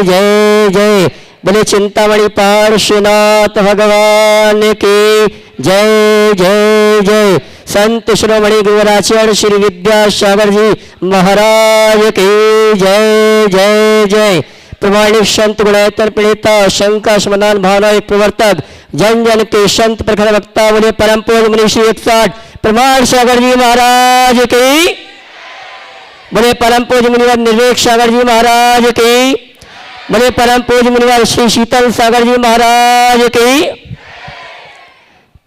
जय जय। बोले चिंतामणि पार्श्वनाथ भगवान की जय जय जय। संत शिरोमणि गुरुवराचार्य श्री विद्यासागर जी महाराज की जय जय जय। प्रमाणिक संत गुणायतन प्रणेता शंका समाधान भावना प्रवर्तक जन जन के संत प्रखर वक्ता बोले परम पूज्य मुनि श्री 160 प्रमाण सागर जी महाराज की। बोले परम पूज्य मुनिवर निर्वेक सागर जी महाराज की। बोले परम पूज्य मुनिवर श्री शीतल सागर जी महाराज की।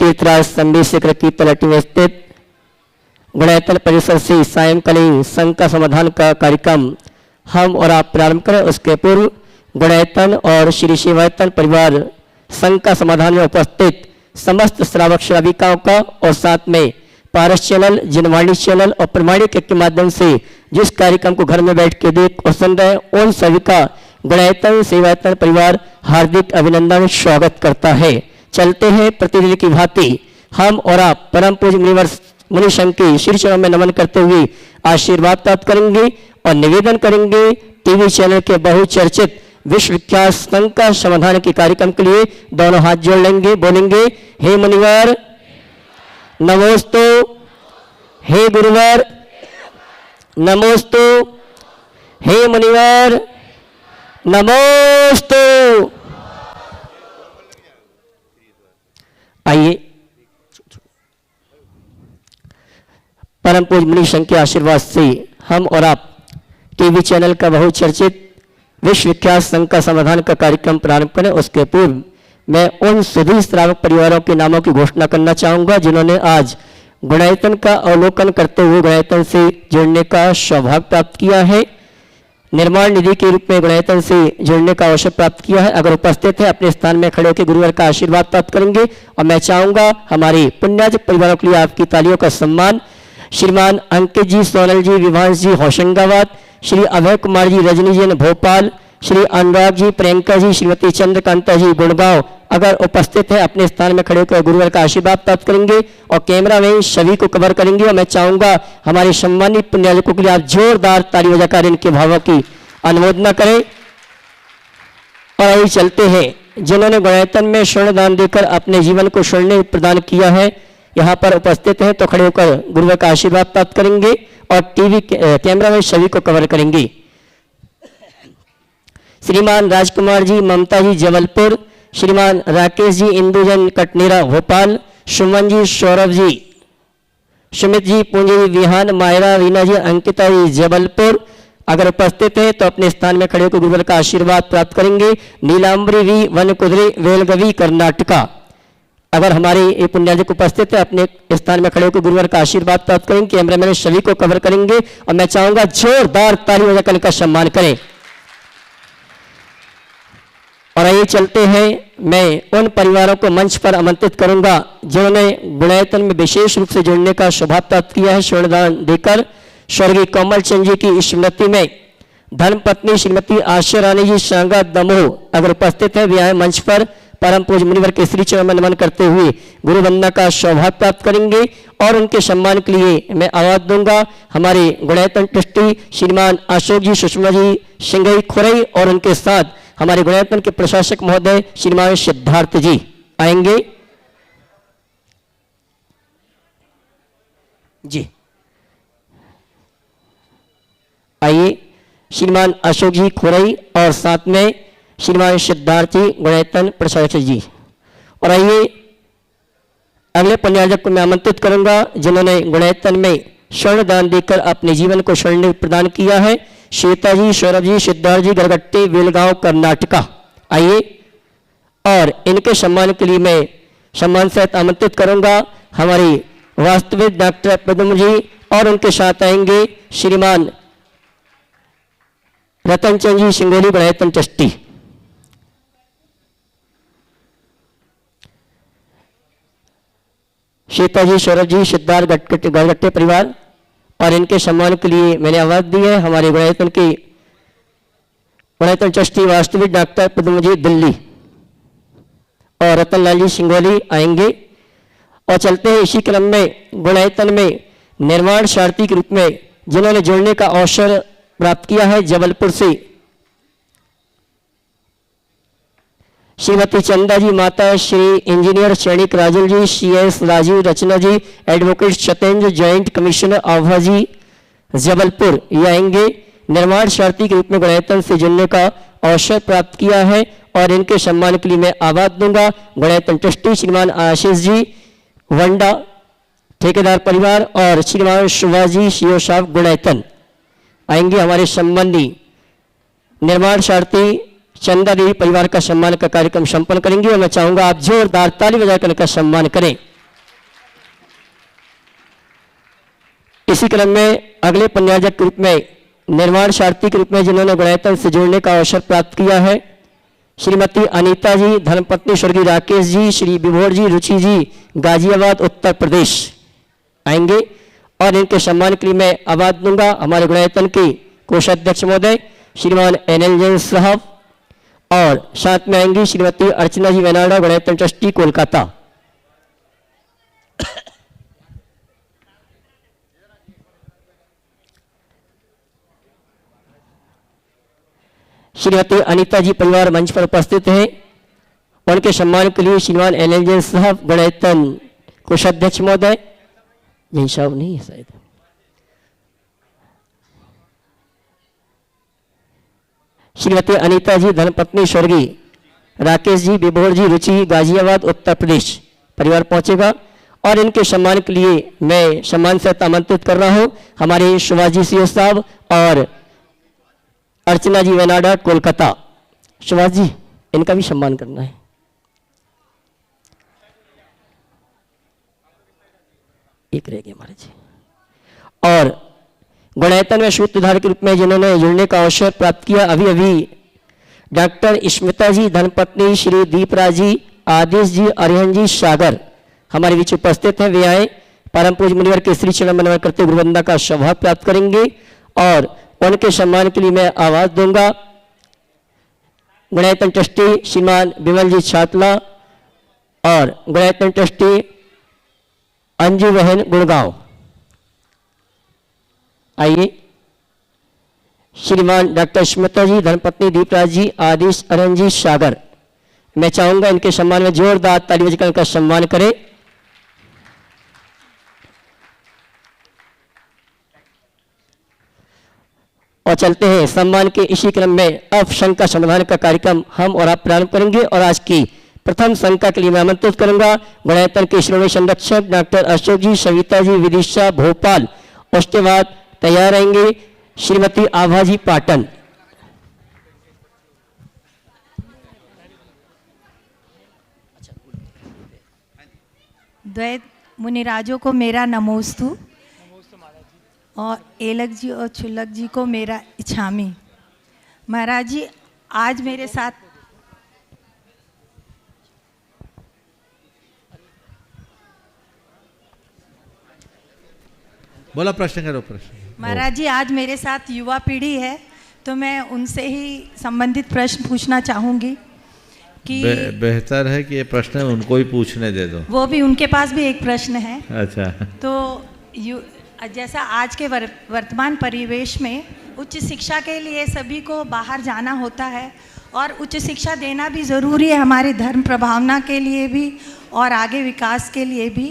तीर्थराज संबी शिखर की तलहटी में स्थित गुणायतन परिसर से सायंकालीन शंका समाधान का कार्यक्रम हम और आप प्रारंभ करें। उसके पूर्व गुणायतन और श्री शिवायतन परिवार शंका समाधान में उपस्थित समस्त श्रावक श्राविकाओं का और साथ में पारस चैनल, जिनवाणी चैनल और प्रमाणिक के माध्यम से जिस कार्यक्रम को घर में बैठ के देख और सुन रहे उन सभी का गुणायतन शिवायतन परिवार हार्दिक अभिनंदन स्वागत करता है। चलते हैं प्रतिदिन की भांति हम और आप परम पूज्य मुनिवर मुनि संघ के श्री चरणों में नमन करते हुए आशीर्वाद प्राप्त करेंगे और निवेदन करेंगे टीवी चैनल के बहुचर्चित विश्वविख्यात शंका समाधान के कार्यक्रम के लिए दोनों हाथ जोड़ लेंगे, बोलेंगे हे मुनिवर नमोस्तु, हे गुरुवर नमोस्तु, हे मुनिवर नमोस्तु। आइए परम पूज्य मुनि संघ के आशीर्वाद से हम और आप टीवी चैनल का बहुचर्चित विश्वविख्यात शंका समाधान का कार्यक्रम प्रारंभ करें। उसके पूर्व मैं उन सभी श्रावक परिवारों के नामों की घोषणा करना चाहूंगा जिन्होंने आज गुणायतन का अवलोकन करते हुए गुणायतन से जुड़ने का सौभाग्य प्राप्त किया है, निर्माण निधि के रूप में गुणायतन से जुड़ने का अवसर प्राप्त किया है। अगर उपस्थित है अपने स्थान में खड़े होकर गुरुवर का आशीर्वाद प्राप्त करेंगे। और मैं चाहूंगा हमारे पुण्याज परिवारों के लिए आपकी तालियों का सम्मान श्रीमान अंकित जी सोनल जी विभांश जी होशंगाबाद, श्री अभय कुमार जी रजनी जी भोपाल, श्री अनुराग जी प्रियंका जी श्रीमती चंद्रकांता जी गुड़गांव अगर उपस्थित है अपने स्थान में खड़े होकर गुरुवर का आशीर्वाद प्राप्त करेंगे और कैमरा में सभी को कवर करेंगे। और मैं चाहूंगा हमारे सम्मानित पुण्याजकों के लिए आप जोरदार ताली बजाकर इनके भावों की अनुमोदना करें। और आइए चलते हैं जिन्होंने गुणायतन में स्वर्ण दान देकर अपने जीवन को स्वर्ण प्रदान किया है यहाँ पर उपस्थित हैं तो खड़े होकर गुरुवर का आशीर्वाद प्राप्त करेंगे और टीवी कैमरा में सभी को कवर करेंगे। श्रीमान राजकुमार जी ममता जी जबलपुर, श्रीमान राकेश जी इंदुजन कटनेरा भोपाल, सुमन जी सौरभ जी, सुमित जी पूंजी जी विहान, मायरा रीना जी अंकिता जी जबलपुर अगर उपस्थित हैं तो अपने स्थान में खड़े होकर गुरुवर का आशीर्वाद प्राप्त करेंगे। नीलाम्बरी वी वनकुदरी वेलगवी कर्नाटका अगर हमारे ये पुण्याजक उपस्थित है अपने स्थान में खड़े होकर गुरुवर का आशीर्वाद प्राप्त करेंगे। कैमरामैन सभी को कवर करेंगे और मैं चाहूंगा जोरदार ताली बजाकर इनका सम्मान करें। और आइए चलते हैं मैं उन परिवारों को मंच पर आमंत्रित करूंगा जिन्होंने गुणायतन में विशेष रूप से जुड़ने का सौभाग्य प्राप्त किया है स्वर्णदान देकर। स्वर्गीय कमल चंद जी की स्मृति में धर्मपत्नी श्रीमती आशा रानी जी सांगा दमोह अगर उपस्थित है वे आए मंच पर परम पूज्य मुनिवर के श्री चरण में नमन करते हुए गुरु वंदना का सौभाग्य प्राप्त करेंगे। और उनके सम्मान के लिए मैं आवाज दूंगा हमारे गुणायतन ट्रस्टी श्रीमान अशोक जी सुषमा जी सिंगई खुरई और उनके साथ हमारे गुणायतन के प्रशासक महोदय श्रीमान सिद्धार्थ जी आएंगे। जी आइए श्रीमान अशोक जी खुरई और साथ में श्रीमान सिद्धार्थ जी गुणायतन प्रशासक जी। और आइए अगले पुण्याजक को मैं आमंत्रित करूंगा जिन्होंने गुणायतन में स्वर्ण दान देकर अपने जीवन को स्वर्ण प्रदान किया है। श्वेता जी सौरभ जी सिद्धार्थ जी गरगट्टे बेलगांव कर्नाटका आइए। और इनके सम्मान के लिए मैं सम्मान सहित आमंत्रित करूंगा हमारे वास्तविक डॉक्टर पद्म जी और उनके साथ आएंगे श्रीमान रतन चंद जी सिंगोली गुणायतन ट्रस्टी। श्वेता जी सौरभ जी सिद्धार्थ गरगट्टे परिवार और इनके सम्मान के लिए मैंने आवाज दी है हमारे गुणायतन ट्रस्टी वास्तविक डॉक्टर पद्म जी दिल्ली और रतन लाल जी सिंगोली आएंगे। और चलते हैं इसी क्रम में गुणायतन में निर्माण सारथी के रूप में जिन्होंने जुड़ने का अवसर प्राप्त किया है जबलपुर से श्रीमती चंदा जी माता श्री इंजीनियर क्षणिक राजुल जी, CS राजीव रचना जी, एडवोकेट सत्येंद्र, जॉइंट कमिश्नर आभा जी जबलपुर, ये आएंगे। निर्माण शार्थी के रूप में गुणायतन से जुड़ने का अवसर प्राप्त किया है और इनके सम्मान के लिए मैं आवाज दूंगा। गुणायतन ट्रस्टी श्रीमान आशीष जी वंडा ठेकेदार परिवार और श्रीमान सुभाष जी सीओ साहब गुणायतन आएंगे। हमारे संबंधी निर्माण शार्थी चंदा देवी परिवार का सम्मान का कार्यक्रम संपन्न करेंगे और मैं चाहूंगा आप जोरदार ताली बजाकर इनका सम्मान करें। इसी क्रम में अगले पंजाजक के रूप में निर्माण शार्थी के रूप में जिन्होंने गुणायतन से जुड़ने का अवसर प्राप्त किया है श्रीमती अनीता जी, धर्मपत्नी स्वर्गीय राकेश जी, श्री विभोर जी, रुचि जी गाजियाबाद उत्तर प्रदेश आएंगे और इनके सम्मान के लिए मैं आवाज दूंगा। हमारे गुणायतन के कोषाध्यक्ष महोदय श्रीमान NL जैन साहब और साथ में आएंगी श्रीमती अर्चना जी वेनाडा, गुणायतन ट्रस्टी कोलकाता। श्रीमती अनीता जी परिवार मंच पर उपस्थित हैं। उनके सम्मान के लिए श्रीमान NL जैन साहब, गुणायतन कोषाध्यक्ष महोदय, जैन साहब नहीं है शायद, श्रीमती अनीता जी, धर्मपत्नी स्वर्गीय राकेश जी, विभोर जी, रुचि गाजियाबाद उत्तर प्रदेश परिवार पहुंचेगा और इनके सम्मान के लिए मैं सम्मान से आमंत्रित कर रहा हूं हमारे सुभाष जी सीओ साहब और अर्चना जी वेनाडा कोलकाता। सुभाष जी, इनका भी सम्मान करना है। एक रह गए हमारे जी। और गुणायतन में सूत्रधार के रूप में जिन्होंने जुड़ने का अवसर प्राप्त किया अभी अभी डॉक्टर स्मिता जी, धर्मपत्नी श्री दीपराज जी, आदेश जी, अरिहन जी सागर हमारे बीच उपस्थित हैं। वे आए परम पूज्य मुनिवर के श्री चरण मनवा करते गुरुवंदना का सौभाग्य प्राप्त करेंगे और उनके सम्मान के लिए मैं आवाज दूंगा। गुणायतन ट्रस्टी श्रीमान विमल जी छातला और गुणायतन ट्रस्टी अंजू बहन गुड़गांव आइए। श्रीमान डॉक्टर स्मिता जी, धर्मपत्नी दीपराज जी, आदेश अरन जी सागर, मैं चाहूंगा इनके सम्मान में जोरदार ताली बजाकर इनका सम्मान करें। और चलते हैं सम्मान के इसी क्रम में अब शंका समाधान का कार्यक्रम हम और आप प्रारंभ करेंगे और आज की प्रथम शंका के लिए मैं आमंत्रित करूंगा गुणायतन के श्रोमणी संरक्षक डॉक्टर अशोक जी, सविता जी, विदिशा भोपाल। उसके बाद तैयार रहेंगे श्रीमती आभा जी पाटन। द्वैत मुनिराजों को मेरा नमोस्तु और एलक जी और छुल्लक जी को मेरा इच्छामी। महाराज जी, आज मेरे साथ बोला, प्रश्न करो। प्रश्न महाराज जी, आज मेरे साथ युवा पीढ़ी है तो मैं उनसे ही संबंधित प्रश्न पूछना चाहूँगी कि बेहतर है कि ये प्रश्न उनको ही पूछने दे दो। वो भी, उनके पास भी एक प्रश्न है। अच्छा। तो जैसा आज के वर्तमान परिवेश में उच्च शिक्षा के लिए सभी को बाहर जाना होता है और उच्च शिक्षा देना भी ज़रूरी है हमारे धर्म प्रभावना के लिए भी और आगे विकास के लिए भी।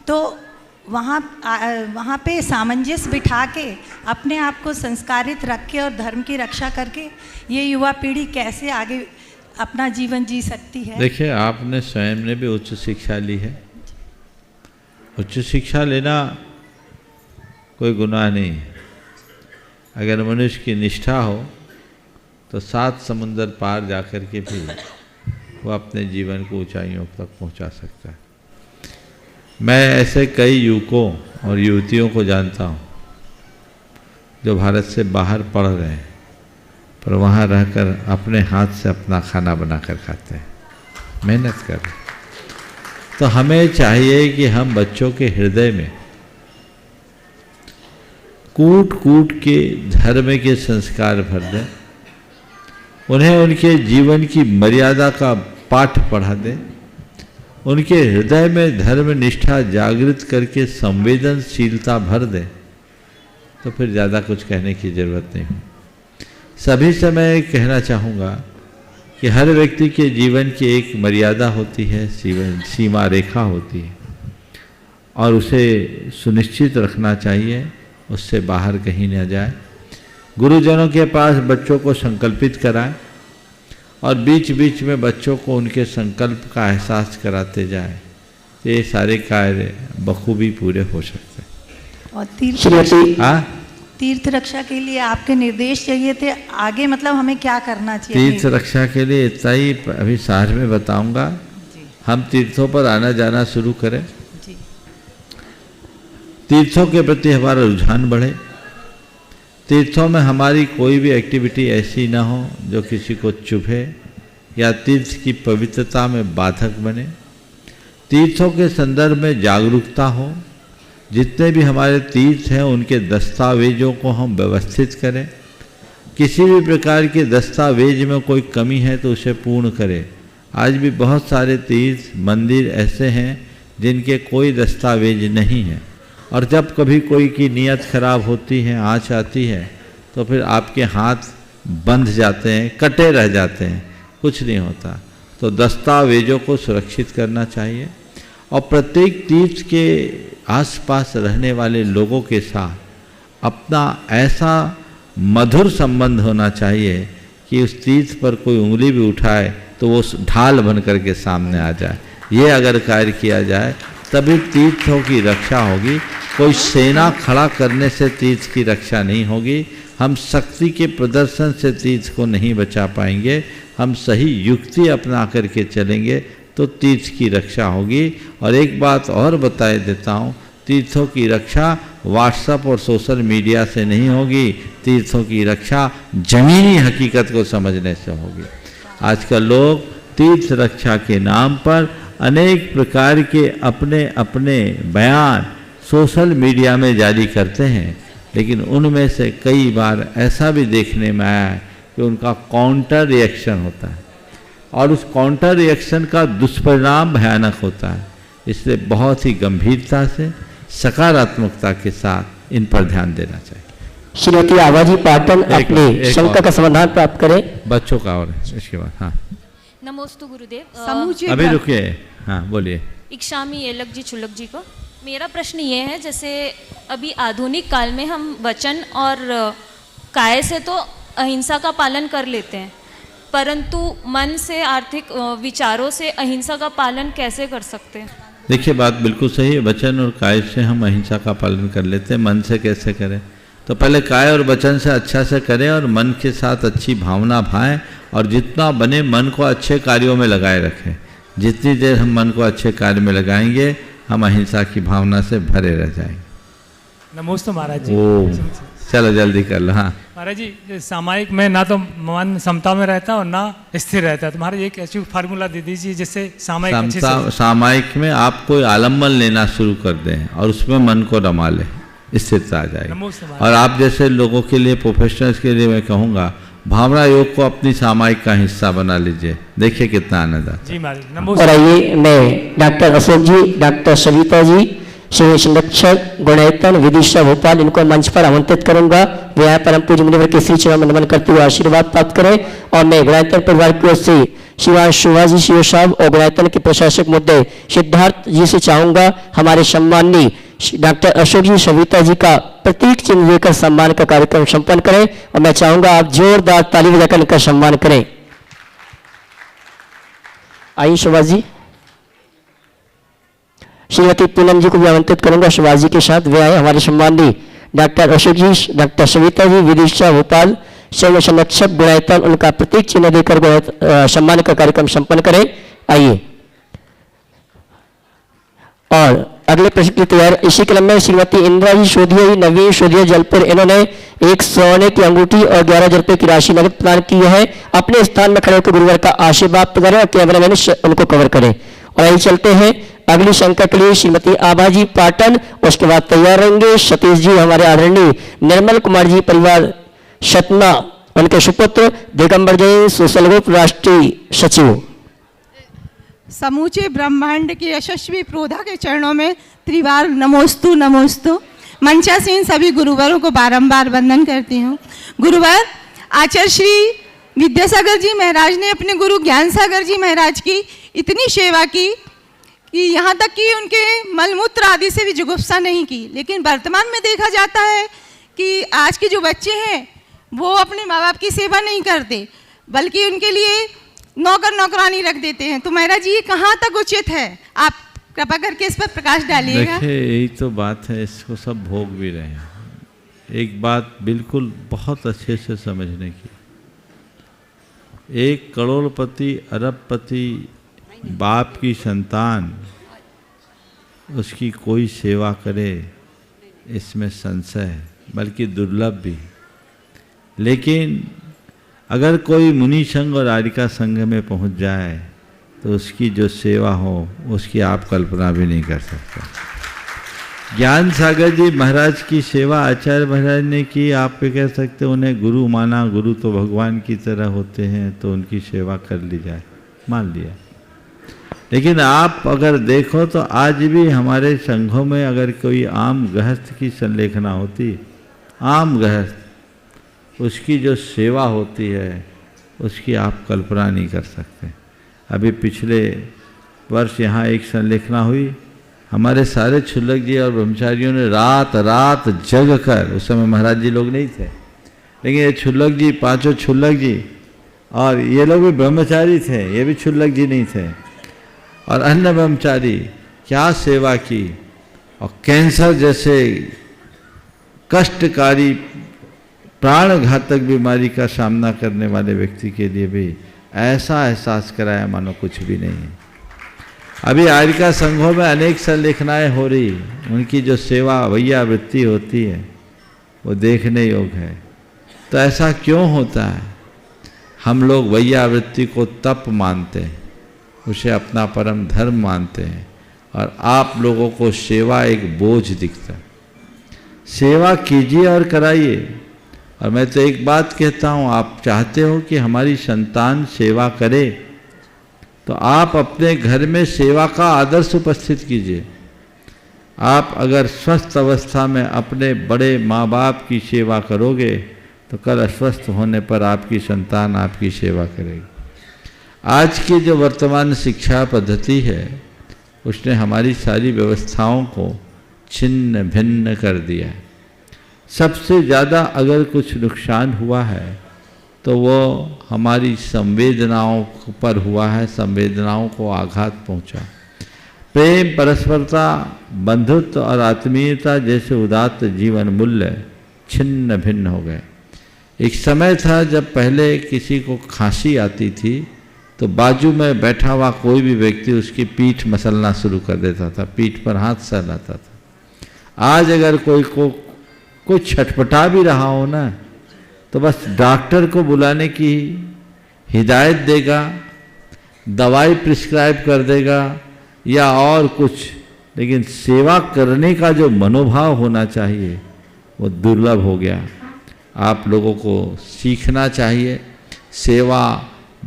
तो वहाँ पे सामंजस्य बिठा के अपने आप को संस्कारित रख के और धर्म की रक्षा करके ये युवा पीढ़ी कैसे आगे अपना जीवन जी सकती है? देखिए, आपने स्वयं ने भी उच्च शिक्षा ली है। उच्च शिक्षा लेना कोई गुनाह नहीं है। अगर मनुष्य की निष्ठा हो तो 7 समुंदर पार जाकर के भी वो अपने जीवन को ऊंचाइयों तक पहुंचा सकता है। मैं ऐसे कई युवकों और युवतियों को जानता हूं जो भारत से बाहर पढ़ रहे हैं पर वहाँ रहकर अपने हाथ से अपना खाना बनाकर खाते हैं, मेहनत कर रहे हैं। तो हमें चाहिए कि हम बच्चों के हृदय में कूट कूट के धर्म के संस्कार भर दें, उन्हें उनके जीवन की मर्यादा का पाठ पढ़ा दें, उनके हृदय में धर्म निष्ठा जागृत करके संवेदनशीलता भर दें, तो फिर ज़्यादा कुछ कहने की ज़रूरत नहीं। सभी से मैं कहना चाहूँगा कि हर व्यक्ति के जीवन की एक मर्यादा होती है, सीमा रेखा होती है, और उसे सुनिश्चित रखना चाहिए, उससे बाहर कहीं न जाए। गुरुजनों के पास बच्चों को संकल्पित कराएं और बीच बीच में बच्चों को उनके संकल्प का एहसास कराते जाएं, तो ये सारे कार्य बखूबी पूरे हो सकते हैं। और तीर्थ रक्षा के लिए आपके निर्देश चाहिए थे, आगे मतलब हमें क्या करना चाहिए? तीर्थ रक्षा के लिए इतना ही अभी सार में बताऊंगा। हम तीर्थों पर आना जाना शुरू करें, तीर्थों के प्रति हमारा रुझान बढ़े, तीर्थों में हमारी कोई भी एक्टिविटी ऐसी ना हो जो किसी को चुभे या तीर्थ की पवित्रता में बाधक बने। तीर्थों के संदर्भ में जागरूकता हो, जितने भी हमारे तीर्थ हैं उनके दस्तावेजों को हम व्यवस्थित करें, किसी भी प्रकार के दस्तावेज में कोई कमी है तो उसे पूर्ण करें। आज भी बहुत सारे तीर्थ मंदिर ऐसे हैं जिनके कोई दस्तावेज नहीं है, और जब कभी कोई की नीयत खराब होती है, आँच आती है, तो फिर आपके हाथ बंध जाते हैं, कटे रह जाते हैं, कुछ नहीं होता। तो दस्तावेजों को सुरक्षित करना चाहिए, और प्रत्येक तीर्थ के आसपास रहने वाले लोगों के साथ अपना ऐसा मधुर संबंध होना चाहिए कि उस तीर्थ पर कोई उंगली भी उठाए तो वो ढाल बन करके सामने आ जाए। ये अगर कार्य किया जाए तभी तीर्थों की रक्षा होगी। कोई सेना खड़ा करने से तीर्थ की रक्षा नहीं होगी, हम शक्ति के प्रदर्शन से तीर्थ को नहीं बचा पाएंगे, हम सही युक्ति अपना करके चलेंगे तो तीर्थ की रक्षा होगी। और एक बात और बताए देता हूँ, तीर्थों की रक्षा व्हाट्सएप और सोशल मीडिया से नहीं होगी, तीर्थों की रक्षा जमीनी हकीकत को समझने से होगी। आजकल लोग तीर्थ रक्षा के नाम पर अनेक प्रकार के अपने अपने बयान सोशल मीडिया में जारी करते हैं, लेकिन उनमें से कई बार ऐसा भी देखने में आया है कि उनका काउंटर रिएक्शन होता है, और उस काउंटर रिएक्शन का दुष्परिणाम भयानक होता है। इसलिए बहुत ही गंभीरता से, सकारात्मकता के साथ इन पर ध्यान देना चाहिए। श्रीमती आबाजी पाटन अपनी शंका का समाधान प्राप्त करें। बच्चों का और इसके बाद हाँ नमोस्तु गुरुदेव। अभी रुकिए, हाँ बोलिए। इक्षामी एलक जी चुलक जी को मेरा प्रश्न ये है, जैसे अभी आधुनिक काल में हम वचन और काय से तो अहिंसा का पालन कर लेते हैं, परंतु मन से, आर्थिक विचारों से अहिंसा का पालन कैसे कर सकते हैं? देखिए बात बिल्कुल सही है, वचन और काय से हम अहिंसा का पालन कर लेते हैं, मन से कैसे करें? तो पहले काय और वचन से अच्छा से करें और मन के साथ अच्छी भावना भाएं, और जितना बने मन को अच्छे कार्यों में लगाए रखें। जितनी देर हम मन को अच्छे कार्य में लगाएंगे हम अहिंसा की भावना से भरे रह जाएंगे। नमस्ते महाराज जी। चलो जल्दी कर लो। हाँ महाराज जी, सामायिक में ना तो मन समता में रहता और ना स्थिर रहता है, तो महाराज एक ऐसी फार्मूला दे दीजिए जिससे सामायिक में आप कोई आलम्बन लेना शुरू कर दें और उसमें मन को रमा लें, स्थिरता आ जाएगी। और आप जैसे लोगों के लिए, प्रोफेशनल्स के लिए मैं कहूँगा, भावना योग को अपनी सामायिक का हिस्सा बना लीजिए, देखिए कितना आनंद आता है। जी महाराज। और आइए मैं डॉक्टर अशोक जी, डॉक्टर सविता जी, श्री संरक्षक गुणायतन विदिशा भोपाल, इनको मंच पर आमंत्रित करूंगा। वे यहाँ परम पूज्य मुनिवर के श्री चरण में नमन करते हुए आशीर्वाद प्राप्त करें। और मैं गुणायतन परिवार की ओर से श्रीमान शिवाजी शिव साहब और गुणायतन के प्रशासक मुद्दे सिद्धार्थ जी से चाहूंगा हमारे सम्माननीय डॉक्टर अशोक जी सविता जी का प्रतीक चिन्ह लेकर सम्मान का कार्यक्रम संपन्न करें। और मैं चाहूंगा आप जोरदार ताली बजाकर इनका सम्मान करें। आइए शिवाजी जी। श्रीमती पूनम जी को भी आमंत्रित करूंगा शिवाजी के साथ। वे आए हमारे सम्माननीय डॉक्टर अशोक जी, डॉक्टर सविता जी, विदिशा भोपाल, शैव संरक्षक गुणायतन, उनका प्रतीक चिन्ह देकर सम्मान का कार्यक्रम संपन्न करें। आइए। और अगले प्रश्न की तैयार इसी क्रम में श्रीमती इंदिरा जी सोधिया जी, नवीन सोधिया जलपुर, इन्होंने एक सोने की अंगूठी और 11,000 रुपए की राशि नगद प्रदान की है। अपने स्थान में खड़े होकर गुरुवार का आशीर्वाद करें और कैमरामैन उनको कवर करें। और आइए चलते हैं अगली शंका के लिए श्रीमती आबाजी पाटन, उसके बाद तैयार रहेंगे सतीश जी, हमारे आदरणीय निर्मल कुमार जी परिवार सतना, उनके सुपुत्र दिगंबर जैन सोशल ग्रुप राष्ट्रीय सचिव। समूचे ब्रह्मांड के यशस्वी प्रोधा के चरणों में त्रिवार नमोस्तु नमोस्तु। मंचासीन सभी गुरुवरों को बारंबार वंदन करती हूँ। गुरुवर आचार्य श्री विद्यासागर जी महाराज ने अपने गुरु ज्ञान सागर जी महाराज की इतनी सेवा की कि यहाँ तक कि उनके मलमूत्र आदि से भी जुगुप्सा नहीं की। लेकिन वर्तमान में देखा जाता है कि आज के जो बच्चे हैं वो अपने माँ बाप की सेवा नहीं करते, बल्कि उनके लिए नौकर नौकरानी रख देते हैं। तो महाराज जी ये कहाँ तक उचित है? आप कृपा करके इस पर प्रकाश डालिएगा। देखिए, यही तो बात है, इसको सब भोग भी रहे हैं। एक बात बिल्कुल बहुत अच्छे से समझने की, एक करोड़पति अरबपति बाप की संतान उसकी कोई सेवा करे इसमें संशय है, बल्कि दुर्लभ भी। लेकिन अगर कोई मुनि संघ और आर्यिका संघ में पहुंच जाए तो उसकी जो सेवा हो उसकी आप कल्पना भी नहीं कर सकते। ज्ञान सागर जी महाराज की सेवा आचार्य महाराज ने की। आप भी कह सकते उन्हें गुरु माना, गुरु तो भगवान की तरह होते हैं, तो उनकी सेवा कर ली जाए, मान लिया। लेकिन आप अगर देखो तो आज भी हमारे संघों में अगर कोई आम गृहस्थ की संलेखना होती, आम गृहस्थ, उसकी जो सेवा होती है उसकी आप कल्पना नहीं कर सकते। अभी पिछले वर्ष यहाँ एक संलेखना हुई, हमारे सारे छुल्लक जी और ब्रह्मचारियों ने रात रात जग कर, उस समय महाराज जी लोग नहीं थे, लेकिन ये छुल्लक जी, पांचों छुल्लक जी, और ये लोग भी ब्रह्मचारी थे, ये भी छुल्लक जी नहीं थे, और अन्य ब्रह्मचारी क्या सेवा की। और कैंसर जैसे कष्टकारी प्राण घातक बीमारी का सामना करने वाले व्यक्ति के लिए भी ऐसा एहसास कराया मानो कुछ भी नहीं है। अभी आर्यिका संघों में अनेक संलेखनाएं हो रही, उनकी जो सेवा वैया वृत्ति होती है वो देखने योग्य है। तो ऐसा क्यों होता है? हम लोग वैया वृत्ति को तप मानते हैं, उसे अपना परम धर्म मानते हैं, और आप लोगों को सेवा एक बोझ दिखता है। सेवा कीजिए और कराइए। और मैं तो एक बात कहता हूँ, आप चाहते हो कि हमारी संतान सेवा करे तो आप अपने घर में सेवा का आदर्श उपस्थित कीजिए। आप अगर स्वस्थ अवस्था में अपने बड़े माँ बाप की सेवा करोगे तो कल अस्वस्थ होने पर आपकी संतान आपकी सेवा करेगी। आज की जो वर्तमान शिक्षा पद्धति है उसने हमारी सारी व्यवस्थाओं को छिन्न भिन्न कर दिया है। सबसे ज़्यादा अगर कुछ नुकसान हुआ है तो वो हमारी संवेदनाओं पर हुआ है, संवेदनाओं को आघात पहुंचा। प्रेम, परस्परता, बंधुत्व और आत्मीयता जैसे उदात्त जीवन मूल्य छिन्न भिन्न हो गए। एक समय था जब पहले किसी को खांसी आती थी तो बाजू में बैठा हुआ कोई भी व्यक्ति उसकी पीठ मसलना शुरू कर देता था, पीठ पर हाथ सहलाता था। आज अगर कोई छटपटा भी रहा हो ना तो बस डॉक्टर को बुलाने की हिदायत देगा, दवाई प्रिस्क्राइब कर देगा या और कुछ, लेकिन सेवा करने का जो मनोभाव होना चाहिए वो दुर्लभ हो गया। आप लोगों को सीखना चाहिए। सेवा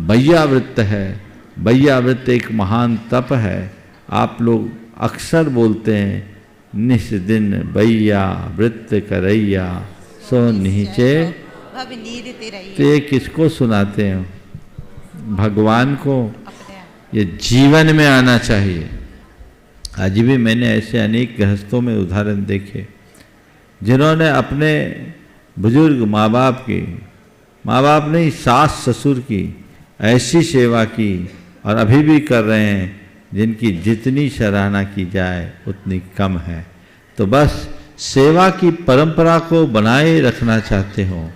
वैयावृत्त है, वैयावृत्त एक महान तप है। आप लोग अक्सर बोलते हैं निस दिन बैया वृत्त करैया सो नीचे, तो ये किसको सुनाते हैं? भगवान को। ये जीवन में आना चाहिए। आज भी मैंने ऐसे अनेक गृहस्थों में उदाहरण देखे जिन्होंने अपने बुजुर्ग माँ बाप नहीं, सास ससुर की ऐसी सेवा की और अभी भी कर रहे हैं जिनकी जितनी सराहना की जाए उतनी कम है। तो बस सेवा की परंपरा को बनाए रखना चाहते हो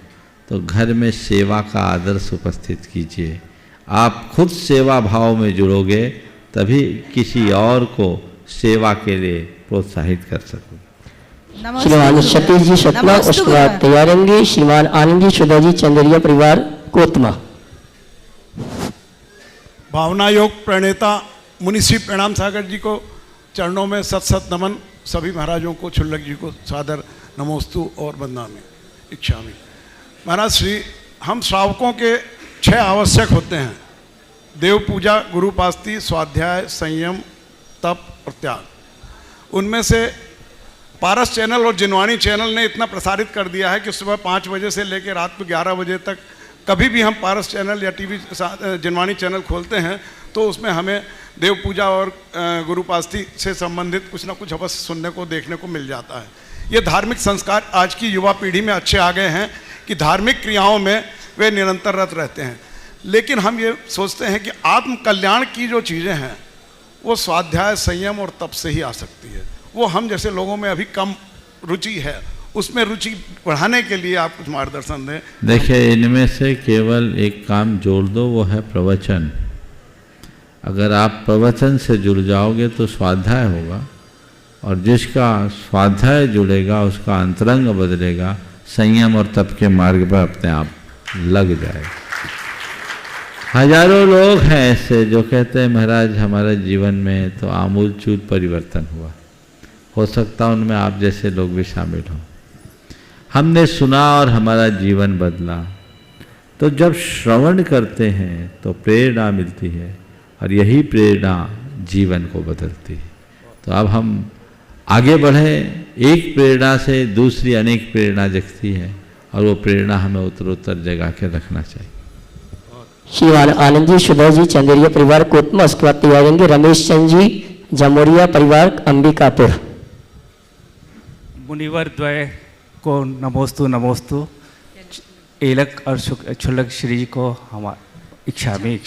तो घर में सेवा का आदर्श उपस्थित कीजिए। आप खुद सेवा भाव में जुड़ोगे तभी किसी और को सेवा के लिए प्रोत्साहित कर सकोगे। श्रीमान सतीश जी सतना, उसके बाद तैयार होंगे श्रीमान आनंद जी सुधा जी चंद्रिया परिवार कोतमा। भावना योग प्रणेता मुनि श्री प्रणाम सागर जी को चरणों में सत सत नमन। सभी महाराजों को, छुल्लक जी को सादर नमोस्तु और वंदनामि इच्छामि। महाराज श्री, हम श्रावकों के 6 आवश्यक होते हैं: देव पूजा, गुरुपास्ती, स्वाध्याय, संयम, तप और त्याग। उनमें से पारस चैनल और जिनवाणी चैनल ने इतना प्रसारित कर दिया है कि सुबह 5 बजे से लेकर रात में 11 बजे तक कभी भी हम पारस चैनल या टीवी जिनवाणी चैनल खोलते हैं तो उसमें हमें देव पूजा और गुरुपास्थी से संबंधित कुछ ना कुछ अवश्य सुनने को देखने को मिल जाता है। ये धार्मिक संस्कार आज की युवा पीढ़ी में अच्छे आ गए हैं कि धार्मिक क्रियाओं में वे निरंतर रत रहते हैं, लेकिन हम ये सोचते हैं कि आत्म कल्याण की जो चीज़ें हैं वो स्वाध्याय, संयम और तप से ही आ सकती है। वो हम जैसे लोगों में अभी कम रुचि है, उसमें रुचि बढ़ाने के लिए आप कुछ मार्गदर्शन दें। देखिए, इनमें से केवल एक काम जोड़ दो, वो है प्रवचन। अगर आप प्रवचन से जुड़ जाओगे तो स्वाध्याय होगा, और जिसका स्वाध्याय जुड़ेगा उसका अंतरंग बदलेगा, संयम और तप के मार्ग पर अपने आप लग जाएगा। हजारों लोग हैं ऐसे जो कहते हैं महाराज हमारे जीवन में तो आमूल चूल परिवर्तन हुआ। हो सकता है उनमें आप जैसे लोग भी शामिल हों। हमने सुना और हमारा जीवन बदला। तो जब श्रवण करते हैं तो प्रेरणा मिलती है, और यही प्रेरणा जीवन को बदलती है। तो अब हम आगे बढ़ें, एक प्रेरणा से दूसरी अनेक प्रेरणा जगती है, और वो प्रेरणा हमें उत्तरोत्तर जगा के रखना चाहिए। श्रीमान आनंद जी, सुबह जी, चंदेरिया परिवार कोटमा, उसके बाद तैयारेंगे रमेश चंद जी, जमोरिया परिवार, अंबिकापुर। मुनिवर द्वय को नमोस्तु नमोस्तु। एलक और क्षुल्लक श्री जी को हम इच्छामी।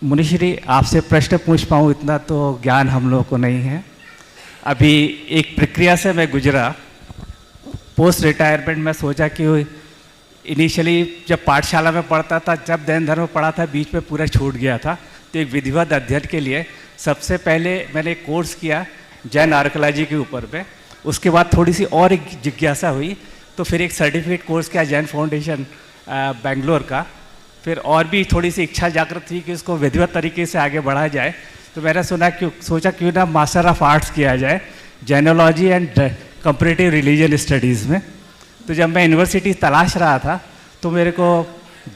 मुनिश्री, आपसे प्रश्न पूछ पाऊँ इतना तो ज्ञान हम लोगों को नहीं है। अभी एक प्रक्रिया से मैं गुजरा। पोस्ट रिटायरमेंट में सोचा कि इनिशियली जब पाठशाला में पढ़ता था, जब दैन धर्म पढ़ा था, बीच में पूरा छूट गया था। तो एक विधिवत अध्ययन के लिए सबसे पहले मैंने एक कोर्स किया जैन आर्कोलॉजी के ऊपर पे। उसके बाद थोड़ी सी और एक जिज्ञासा हुई, तो फिर एक सर्टिफिकेट कोर्स किया जैन फाउंडेशन बेंगलोर का। फिर और भी थोड़ी सी इच्छा जागृत हुई कि उसको विधिवत तरीके से आगे बढ़ाया जाए। तो मैंने सोचा क्यों ना मास्टर ऑफ आर्ट्स किया जाए Jainology and comparative religion studies में। तो जब मैं यूनिवर्सिटी तलाश रहा था तो मेरे को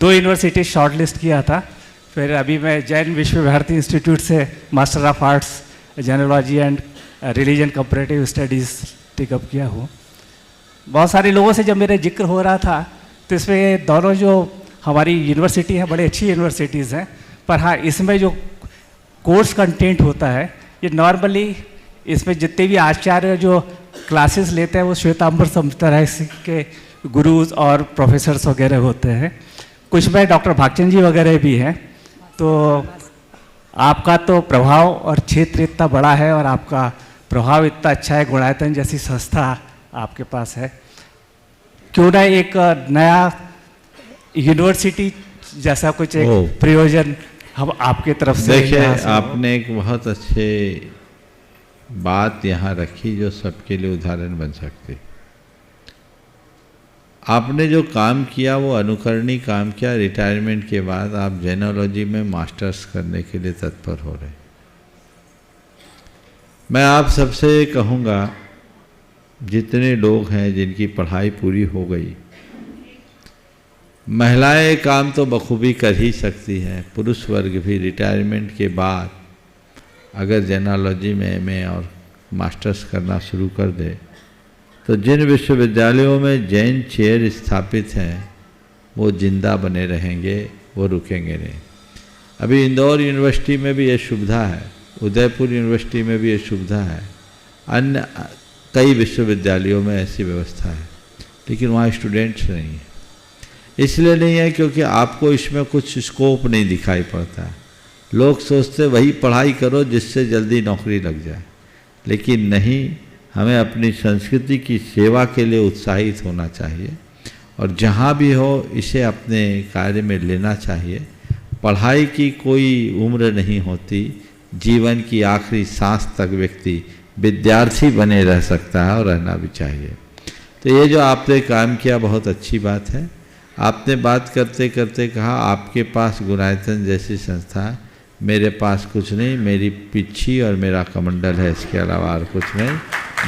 2 यूनिवर्सिटी शॉर्टलिस्ट किया था। फिर अभी मैं जैन विश्व भारती इंस्टीट्यूट से master of arts Jainology and religion comparative studies take up किया हूँ। बहुत सारे लोगों से जब मेरा जिक्र हो रहा था तो इसमें दोनों जो हमारी यूनिवर्सिटी हैं बड़ी अच्छी यूनिवर्सिटीज़ हैं, पर हाँ इसमें जो कोर्स कंटेंट होता है ये नॉर्मली इसमें जितने भी आचार्य जो क्लासेस लेते हैं वो श्वेतांबर संप्रदाय के गुरुज और प्रोफेसर्स वगैरह होते हैं। कुछ में डॉक्टर भागचंद जी वगैरह भी हैं। तो आपका तो प्रभाव और क्षेत्र इतना बड़ा है और आपका प्रभाव इतना अच्छा है, गुणायतन जैसी संस्था आपके पास है, क्यों ना एक नया यूनिवर्सिटी जैसा कुछ एक प्रयोजन हम आपके तरफ से। देखिए, आपने एक बहुत अच्छे बात यहाँ रखी जो सबके लिए उदाहरण बन सकती। आपने जो काम किया वो अनुकरणीय काम किया। रिटायरमेंट के बाद आप जेनोलॉजी में मास्टर्स करने के लिए तत्पर हो रहे। मैं आप सबसे कहूँगा, जितने लोग हैं जिनकी पढ़ाई पूरी हो गई, महिलाएं काम तो बखूबी कर ही सकती हैं, पुरुष वर्ग भी रिटायरमेंट के बाद अगर जेनोलॉजी में एमए और मास्टर्स करना शुरू कर दे तो जिन विश्वविद्यालयों में जैन चेयर स्थापित हैं वो जिंदा बने रहेंगे, वो रुकेंगे नहीं। अभी इंदौर यूनिवर्सिटी में भी ये सुविधा है, उदयपुर यूनिवर्सिटी में भी ये सुविधा है, अन्य कई विश्वविद्यालयों में ऐसी व्यवस्था है, लेकिन वहाँ स्टूडेंट्स नहीं है। इसलिए नहीं है क्योंकि आपको इसमें कुछ स्कोप नहीं दिखाई पड़ता है। लोग सोचते वही पढ़ाई करो जिससे जल्दी नौकरी लग जाए, लेकिन नहीं, हमें अपनी संस्कृति की सेवा के लिए उत्साहित होना चाहिए और जहाँ भी हो इसे अपने कार्य में लेना चाहिए। पढ़ाई की कोई उम्र नहीं होती, जीवन की आखिरी सांस तक व्यक्ति विद्यार्थी बने रह सकता है और रहना भी चाहिए। तो ये जो आपने काम किया बहुत अच्छी बात है। आपने बात करते करते कहा आपके पास गुणायतन जैसी संस्था है, मेरे पास कुछ नहीं, मेरी पिच्छी और मेरा कमंडल है, इसके अलावा और कुछ नहीं,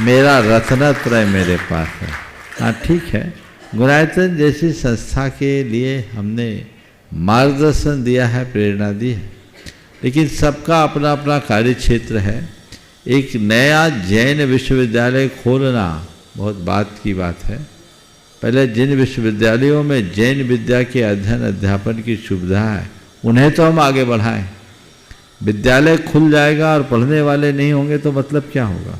मेरा रत्नत्रय मेरे पास है। हाँ ठीक है, गुणायतन जैसी संस्था के लिए हमने मार्गदर्शन दिया है, प्रेरणा दी है, लेकिन सबका अपना अपना कार्य क्षेत्र है। एक नया जैन विश्वविद्यालय खोलना बहुत बात की बात है। पहले जिन विश्वविद्यालयों में जैन विद्या के अध्ययन अध्यापन की सुविधा है उन्हें तो हम आगे बढ़ाएं। विद्यालय खुल जाएगा और पढ़ने वाले नहीं होंगे तो मतलब क्या होगा।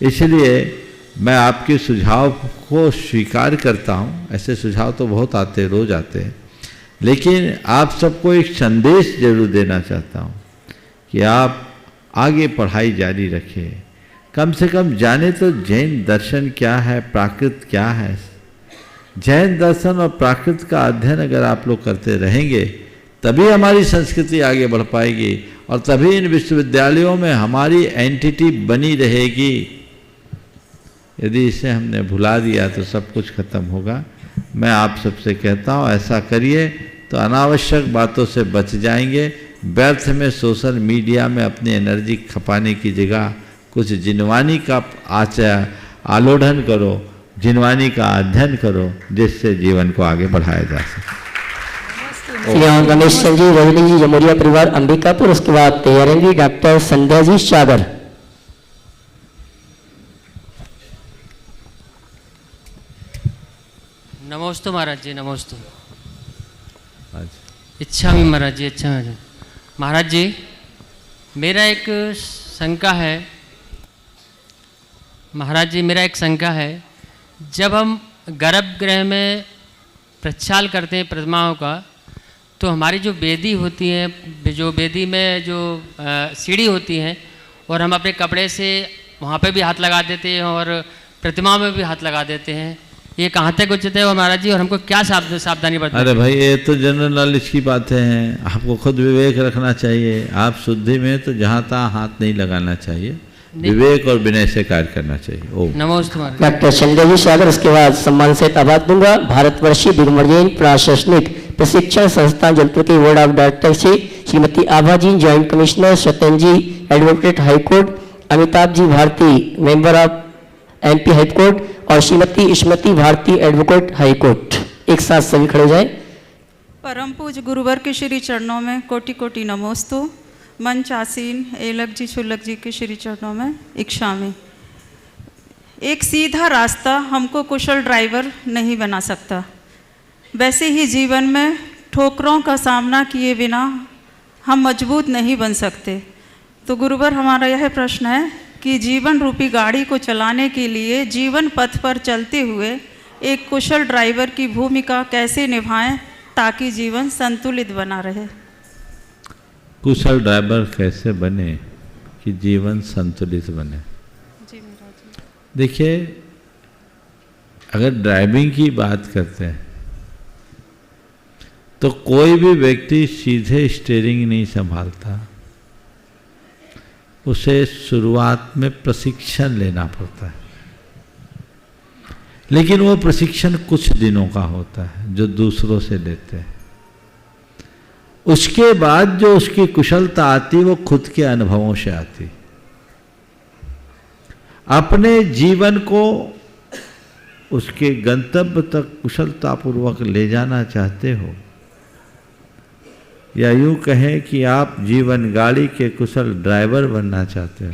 इसलिए मैं आपके सुझाव को स्वीकार करता हूँ। ऐसे सुझाव तो बहुत आते, रोज आते हैं, लेकिन आप सबको एक संदेश जरूर देना चाहता हूँ कि आप आगे पढ़ाई जारी रखें। कम से कम जाने तो जैन दर्शन क्या है, प्राकृत क्या है। जैन दर्शन और प्राकृत का अध्ययन अगर आप लोग करते रहेंगे तभी हमारी संस्कृति आगे बढ़ पाएगी और तभी इन विश्वविद्यालयों में हमारी एंटिटी बनी रहेगी। यदि इसे हमने भुला दिया तो सब कुछ खत्म होगा। मैं आप सबसे कहता हूँ ऐसा करिए तो अनावश्यक बातों से बच जाएंगे। व्यर्थ में सोशल मीडिया में अपनी एनर्जी खपाने की जगह कुछ जिनवानी का आलोढ़न करो, जिनवानी का अध्ययन करो, जिससे जीवन को आगे बढ़ाया जा सके। श्री रमेश चंद जी, रजनी जी, जमुरिया परिवार, अंबिकापुर। उसके बाद तैयारेंगी डॉक्टर संध्या जी सागर। नमोस्तु महाराज जी, नमोस्तु। इच्छा में महाराज जी, इच्छा में महाराज जी, मेरा एक शंका है महाराज जी, मेरा एक शंका है। जब हम गर्भगृह में प्रक्षाल करते हैं प्रतिमाओं का, तो हमारी जो वेदी होती है, जो वेदी में जो सीढ़ी होती है, और हम अपने कपड़े से वहाँ पे भी हाथ लगा देते हैं और प्रतिमाओं में भी हाथ लगा देते हैं, ये कहाँ तक उचित है महाराज जी, और हमको क्या सावधानी बरतनी? अरे भाई, ये तो जनरल नॉलेज की बातें हैं। आपको खुद विवेक रखना चाहिए। आप शुद्धि में तो जहाँ तहाँ हाथ नहीं लगाना चाहिए, विवेक और विनय से कार्य करना चाहिए। ओम नमोस्तु महाराज। डॉक्टर संध्या जी सागर। उसके बाद सम्मान से आभार दूंगा भारतवर्षीय दिगंबर जैन प्रशासनिक प्रशिक्षण संस्थान जयपुर के बोर्ड ऑफ डायरेक्टर से Shrimati Abha ji, joint commissioner, Satyan ji, advocate high court, Amitabh ji Bharati, member of MP high court, और श्रीमती स्मृति भारती, एडवोकेट हाईकोर्ट। एक साथ सभी खड़े हो जाए। परम पूज्य गुरुवर के श्री चरणों में कोटि कोटि नमोस्तु। मंच आसीन एलक जी छुल्लक जी के श्री चरणों में इच्छा में। एक सीधा रास्ता हमको कुशल ड्राइवर नहीं बना सकता, वैसे ही जीवन में ठोकरों का सामना किए बिना हम मजबूत नहीं बन सकते। तो गुरुवर, हमारा यह प्रश्न है कि जीवन रूपी गाड़ी को चलाने के लिए जीवन पथ पर चलते हुए एक कुशल ड्राइवर की भूमिका कैसे निभाएं ताकि जीवन संतुलित बना रहे। कुशल ड्राइवर कैसे बने कि जीवन संतुलित बने? जी महाराज जी। देखिए, अगर ड्राइविंग की बात करते हैं तो कोई भी व्यक्ति सीधे स्टीयरिंग नहीं संभालता। उसे शुरुआत में प्रशिक्षण लेना पड़ता है, लेकिन वो प्रशिक्षण कुछ दिनों का होता है जो दूसरों से लेते हैं। उसके बाद जो उसकी कुशलता आती वो खुद के अनुभवों से आती। अपने जीवन को उसके गंतव्य तक कुशलतापूर्वक ले जाना चाहते हो, या यूं कहें कि आप जीवन गाड़ी के कुशल ड्राइवर बनना चाहते हो,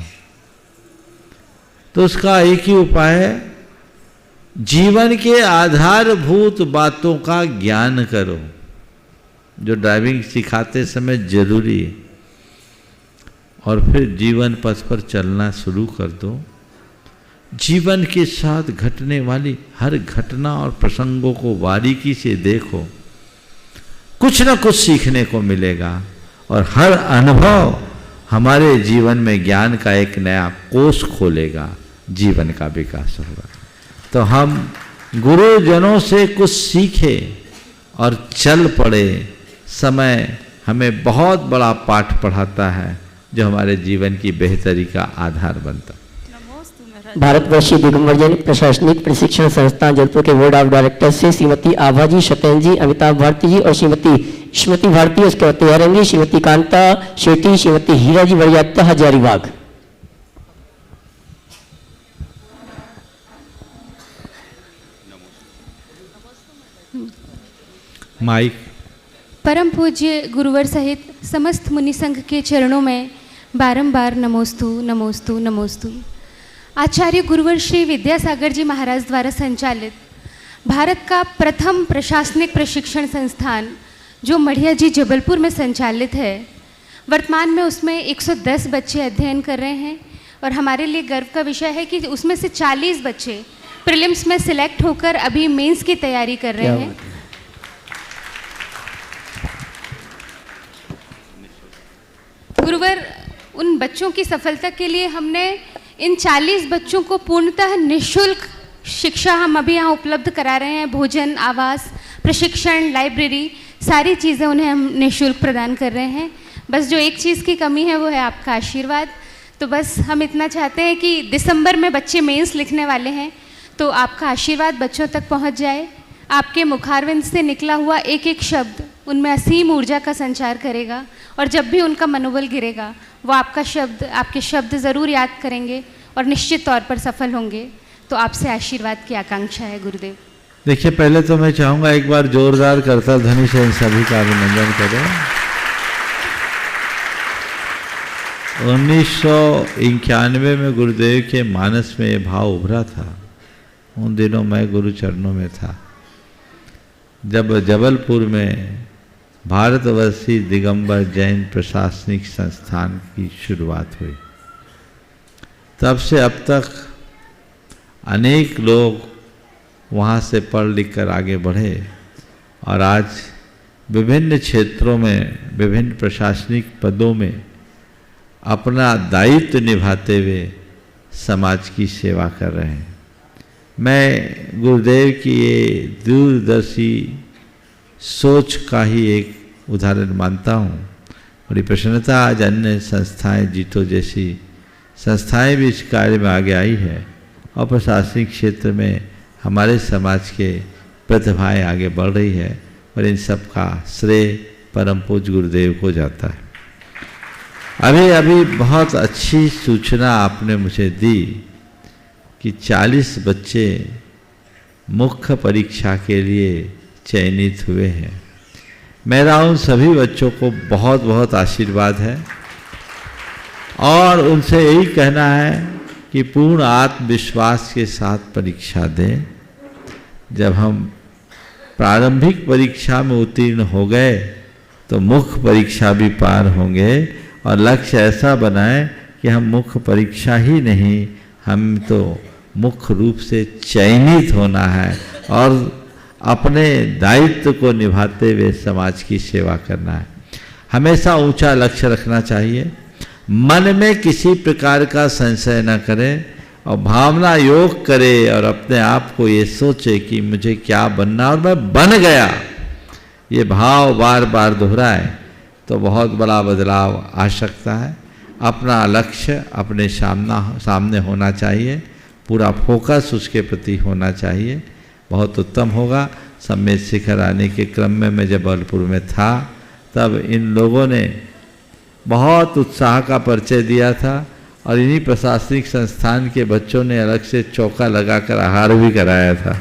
तो उसका एक ही उपाय है, जीवन के आधारभूत बातों का ज्ञान करो जो ड्राइविंग सिखाते समय जरूरी है, और फिर जीवन पथ पर चलना शुरू कर दो। जीवन के साथ घटने वाली हर घटना और प्रसंगों को बारीकी से देखो, कुछ न कुछ सीखने को मिलेगा, और हर अनुभव हमारे जीवन में ज्ञान का एक नया कोष खोलेगा, जीवन का विकास होगा। तो हम गुरुजनों से कुछ सीखे और चल पड़े। समय हमें बहुत बड़ा पाठ पढ़ाता है जो हमारे जीवन की बेहतरी का आधार बनता है। भारतवर्षीय दिगंबर जैन प्रशासनिक प्रशिक्षण संस्थान जयपुर के बोर्ड ऑफ डायरेक्टर से श्रीमती आभा जी, सत्यन जी, अमिताभ भारती जी और श्रीमती स्मृति भारती। उसके बाद तैयार रहेंगी श्रीमती कांता शेट्टी, श्रीमती हीरा जी बड़ियात्ता, हजारीबाग। माइक। परम पूज्य गुरुवर सहित समस्त मुनि संघ के चरणों में बारंबार नमोस्तु नमोस्तु नमोस्तु। आचार्य गुरुवर श्री विद्यासागर जी महाराज द्वारा संचालित भारत का प्रथम प्रशासनिक प्रशिक्षण संस्थान जो मढ़िया जी जबलपुर में संचालित है, वर्तमान में उसमें 110 बच्चे अध्ययन कर रहे हैं और हमारे लिए गर्व का विषय है कि उसमें से 40 बच्चे प्रीलिम्स में सिलेक्ट होकर अभी मेंस की तैयारी कर रहे हैं। गुरुवर, उन बच्चों की सफलता के लिए हमने इन 40 बच्चों को पूर्णतः निःशुल्क शिक्षा हम अभी यहाँ उपलब्ध करा रहे हैं। भोजन, आवास, प्रशिक्षण, लाइब्रेरी, सारी चीज़ें उन्हें हम निःशुल्क प्रदान कर रहे हैं। बस जो एक चीज़ की कमी है वो है आपका आशीर्वाद। तो बस हम इतना चाहते हैं कि दिसंबर में बच्चे मेंस लिखने वाले हैं, तो आपका आशीर्वाद बच्चों तक पहुंच जाए। आपके मुखारविंद से निकला हुआ एक एक शब्द उनमें असीम ऊर्जा का संचार करेगा और जब भी उनका मनोबल गिरेगा वो आपके शब्द ज़रूर याद करेंगे और निश्चित तौर पर सफल होंगे। तो आपसे आशीर्वाद की आकांक्षा है गुरुदेव। देखिए, पहले तो मैं चाहूँगा एक बार जोरदार करताल ध्वनि से इन सभी का अभिनंदन करें। 1991 में गुरुदेव के मानस में ये भाव उभरा था। उन दिनों मैं गुरु चरणों में था, जब जबलपुर में भारतवर्षीय दिगंबर जैन प्रशासनिक संस्थान की शुरुआत हुई। तब से अब तक अनेक लोग वहाँ से पढ़ लिख कर आगे बढ़े और आज विभिन्न क्षेत्रों में विभिन्न प्रशासनिक पदों में अपना दायित्व निभाते हुए समाज की सेवा कर रहे हैं। मैं गुरुदेव की ये दूरदर्शी सोच का ही एक उदाहरण मानता हूँ। बड़ी प्रसन्नता आज अन्य संस्थाएं, जीतो जैसी संस्थाएं भी इस कार्य में आगे आई है और प्रशासनिक क्षेत्र में हमारे समाज के प्रतिभाएं आगे बढ़ रही है और इन सब का श्रेय परम पूज्य गुरुदेव को जाता है। अभी बहुत अच्छी सूचना आपने मुझे दी कि 40 बच्चे मुख्य परीक्षा के लिए चयनित हुए हैं। मेरा उन सभी बच्चों को बहुत बहुत आशीर्वाद है और उनसे यही कहना है कि पूर्ण आत्मविश्वास के साथ परीक्षा दें। जब हम प्रारंभिक परीक्षा में उत्तीर्ण हो गए तो मुख्य परीक्षा भी पार होंगे और लक्ष्य ऐसा बनाएं कि हम मुख्य परीक्षा ही नहीं, हम तो मुख्य रूप से चयनित होना है और अपने दायित्व को निभाते हुए समाज की सेवा करना है। हमेशा ऊंचा लक्ष्य रखना चाहिए, मन में किसी प्रकार का संशय न करें और भावना योग करे और अपने आप को ये सोचे कि मुझे क्या बनना और मैं बन गया। ये भाव बार बार दोहराए तो बहुत बड़ा बदलाव आ सकता है। अपना लक्ष्य अपने सामने होना चाहिए, पूरा फोकस उसके प्रति होना चाहिए, बहुत उत्तम होगा। सम्मेद शिखर आने के क्रम में मैं जबलपुर में था तब इन लोगों ने बहुत उत्साह का परिचय दिया था और इन्हीं प्रशासनिक संस्थान के बच्चों ने अलग से चौका लगाकर आहार भी कराया था।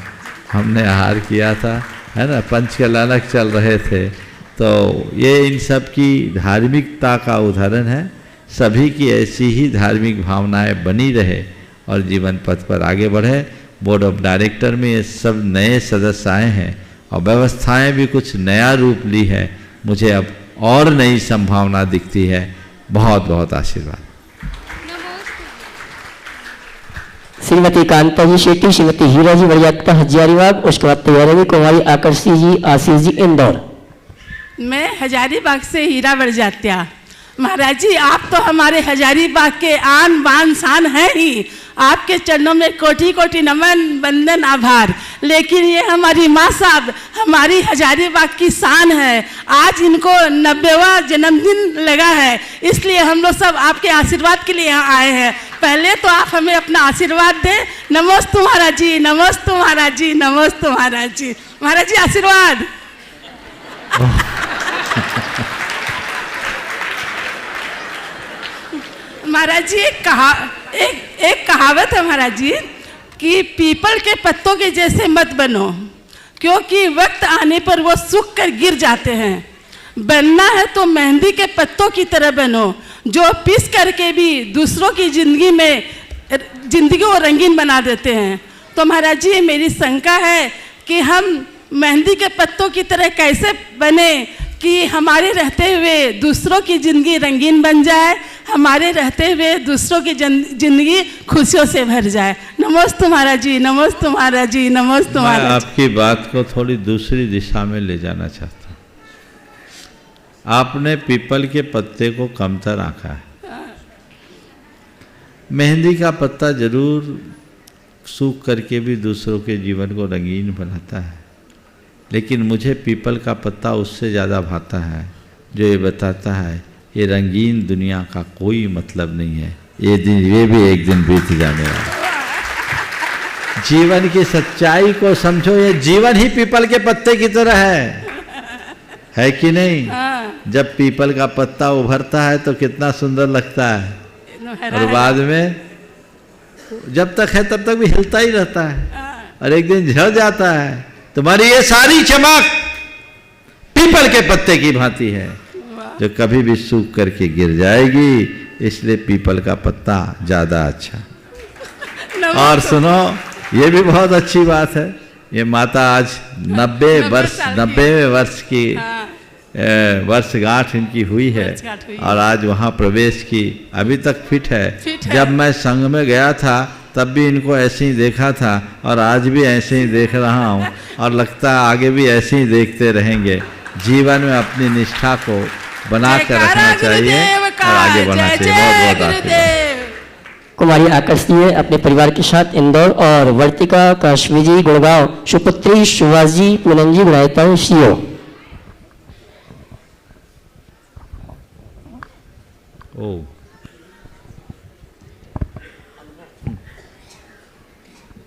हमने आहार किया था, है ना, पंचकलानक चल रहे थे। तो ये इन सब की धार्मिकता का उदाहरण है। सभी की ऐसी ही धार्मिक भावनाएं बनी रहे और जीवन पथ पर आगे बढ़े। बोर्ड ऑफ डायरेक्टर में ये सब नए सदस्य आए हैं और व्यवस्थाएं भी कुछ नया रूप ली है। मुझे अब और नई संभावना दिखती है। बहुत बहुत आशीर्वाद। श्रीमती कांता जी शेट्टी, श्रीमती हीरा जी वरियात्ता हजारीबाग, उसके बाद तैयारी कुमारी आकर्षी जी, आशीष जी इंदौर। मैं हजारीबाग से हीरा वरजात्या। महाराज जी, आप तो हमारे हजारीबाग के आन बान शान हैं ही। आपके चरणों में कोटि कोटि नमन वंदन आभार। लेकिन ये हमारी माँ साहब हमारी हजारीबाग की शान है। आज इनको 90वां जन्मदिन लगा है, इसलिए हम लोग सब आपके आशीर्वाद के लिए यहाँ आए हैं। पहले तो आप हमें अपना आशीर्वाद दें। नमोस्तु महाराज जी, नमोस्तु महाराज जी, नमोस्तु महाराज जी। महाराज जी आशीर्वाद। महाराज जी एक कहावत है महाराज जी कि पीपल के पत्तों के जैसे मत बनो, क्योंकि वक्त आने पर वो सूख कर गिर जाते हैं। बनना है तो मेहंदी के पत्तों की तरह बनो, जो पीस करके भी दूसरों की जिंदगी में जिंदगी को रंगीन बना देते हैं। तो महाराज जी मेरी शंका है कि हम मेहंदी के पत्तों की तरह कैसे बने कि हमारे रहते हुए दूसरों की ज़िंदगी रंगीन बन जाए, हमारे रहते हुए दूसरों की ज़िंदगी खुशियों से भर जाए। नमस्ते महाराज जी, नमस्ते महाराज जी, नमस्ते महाराज। मैं आपकी बात को थोड़ी दूसरी दिशा में ले जाना चाहता हूँ। आपने पीपल के पत्ते को कमतर आंका है। मेहंदी का पत्ता जरूर सूख करके भी दूसरों के जीवन को रंगीन बनाता है, लेकिन मुझे पीपल का पत्ता उससे ज़्यादा भाता है जो ये बताता है ये रंगीन दुनिया का कोई मतलब नहीं है, ये भी एक दिन बीत जाने वाला। जीवन की सच्चाई को समझो, ये जीवन ही पीपल के पत्ते की तरह है कि नहीं? जब पीपल का पत्ता उभरता है तो कितना सुंदर लगता है, और बाद में जब तक है तब तक भी हिलता ही रहता है, और एक दिन झड़ जाता है। तुम्हारी ये सारी चमक पीपल के पत्ते की भांति है जो कभी भी सूख करके गिर जाएगी, इसलिए पीपल का पत्ता ज्यादा अच्छा। और सुनो, ये भी बहुत अच्छी बात है, ये माता आज 90वें वर्ष की वर्षगांठ इनकी हुई है, और आज वहाँ प्रवेश की, अभी तक फिट है। जब मैं संघ में गया था तब भी इनको ऐसे ही देखा था, और आज भी ऐसे ही देख रहा हूँ, और लगता है आगे भी ऐसे ही देखते रहेंगे। जीवन में अपनी निष्ठा को बना कर रखना चाहिए और आगे बढ़ना चाहिए। बहुत बहुत आशीर्वाद। कुमारी आकर्षणीय अपने परिवार के साथ इंदौर और वर्तिका काश्मीजी गुड़गांव, सुपुत्री शिवाजी पूनमजी गुणायता सीओ।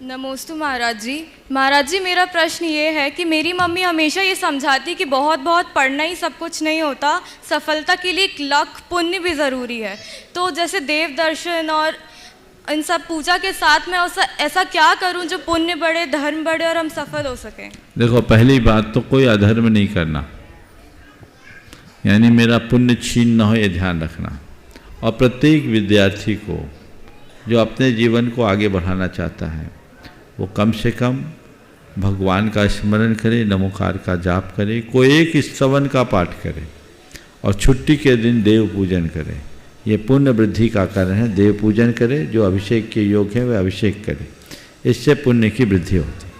नमस्ते महाराज जी। महाराज जी मेरा प्रश्न ये है कि मेरी मम्मी हमेशा ये समझाती कि बहुत बहुत पढ़ना ही सब कुछ नहीं होता, सफलता के लिए एक लख पुण्य भी ज़रूरी है। तो जैसे देव दर्शन और इन सब पूजा के साथ में ऐसा क्या करूं जो पुण्य बढ़े, धर्म बढ़े और हम सफल हो सकें? देखो, पहली बात तो कोई अधर्म नहीं करना, यानी मेरा पुण्य छीन न हो, ये ध्यान रखना। और प्रत्येक विद्यार्थी को जो अपने जीवन को आगे बढ़ाना चाहता है वो कम से कम भगवान का स्मरण करे, नमोकार का जाप करे, कोई एक स्तवन का पाठ करे, और छुट्टी के दिन देव पूजन करे। ये पुण्य वृद्धि का कारण है। देव पूजन करे, जो अभिषेक के योग्य है वह अभिषेक करे, इससे पुण्य की वृद्धि होती है।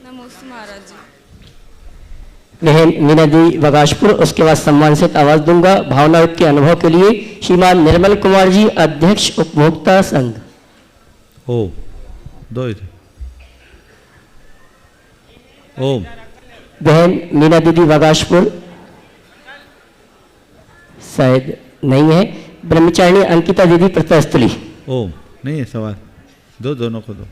नमस्ते महाराज जी। बहन मीना दी बगाशपुर, उसके बाद सम्मान से आवाज दूंगा भावना के अनुभव के लिए श्रीमान निर्मल कुमार जी, अध्यक्ष उपभोक्ता संघ। ओ दो इधर। ओम। बहन मीना दीदी बगाशपुर शायद नहीं है। ब्रह्मचारिणी अंकिता दीदी प्रतस्थली। ओम नहीं है सवाल, दो, दोनों को दो।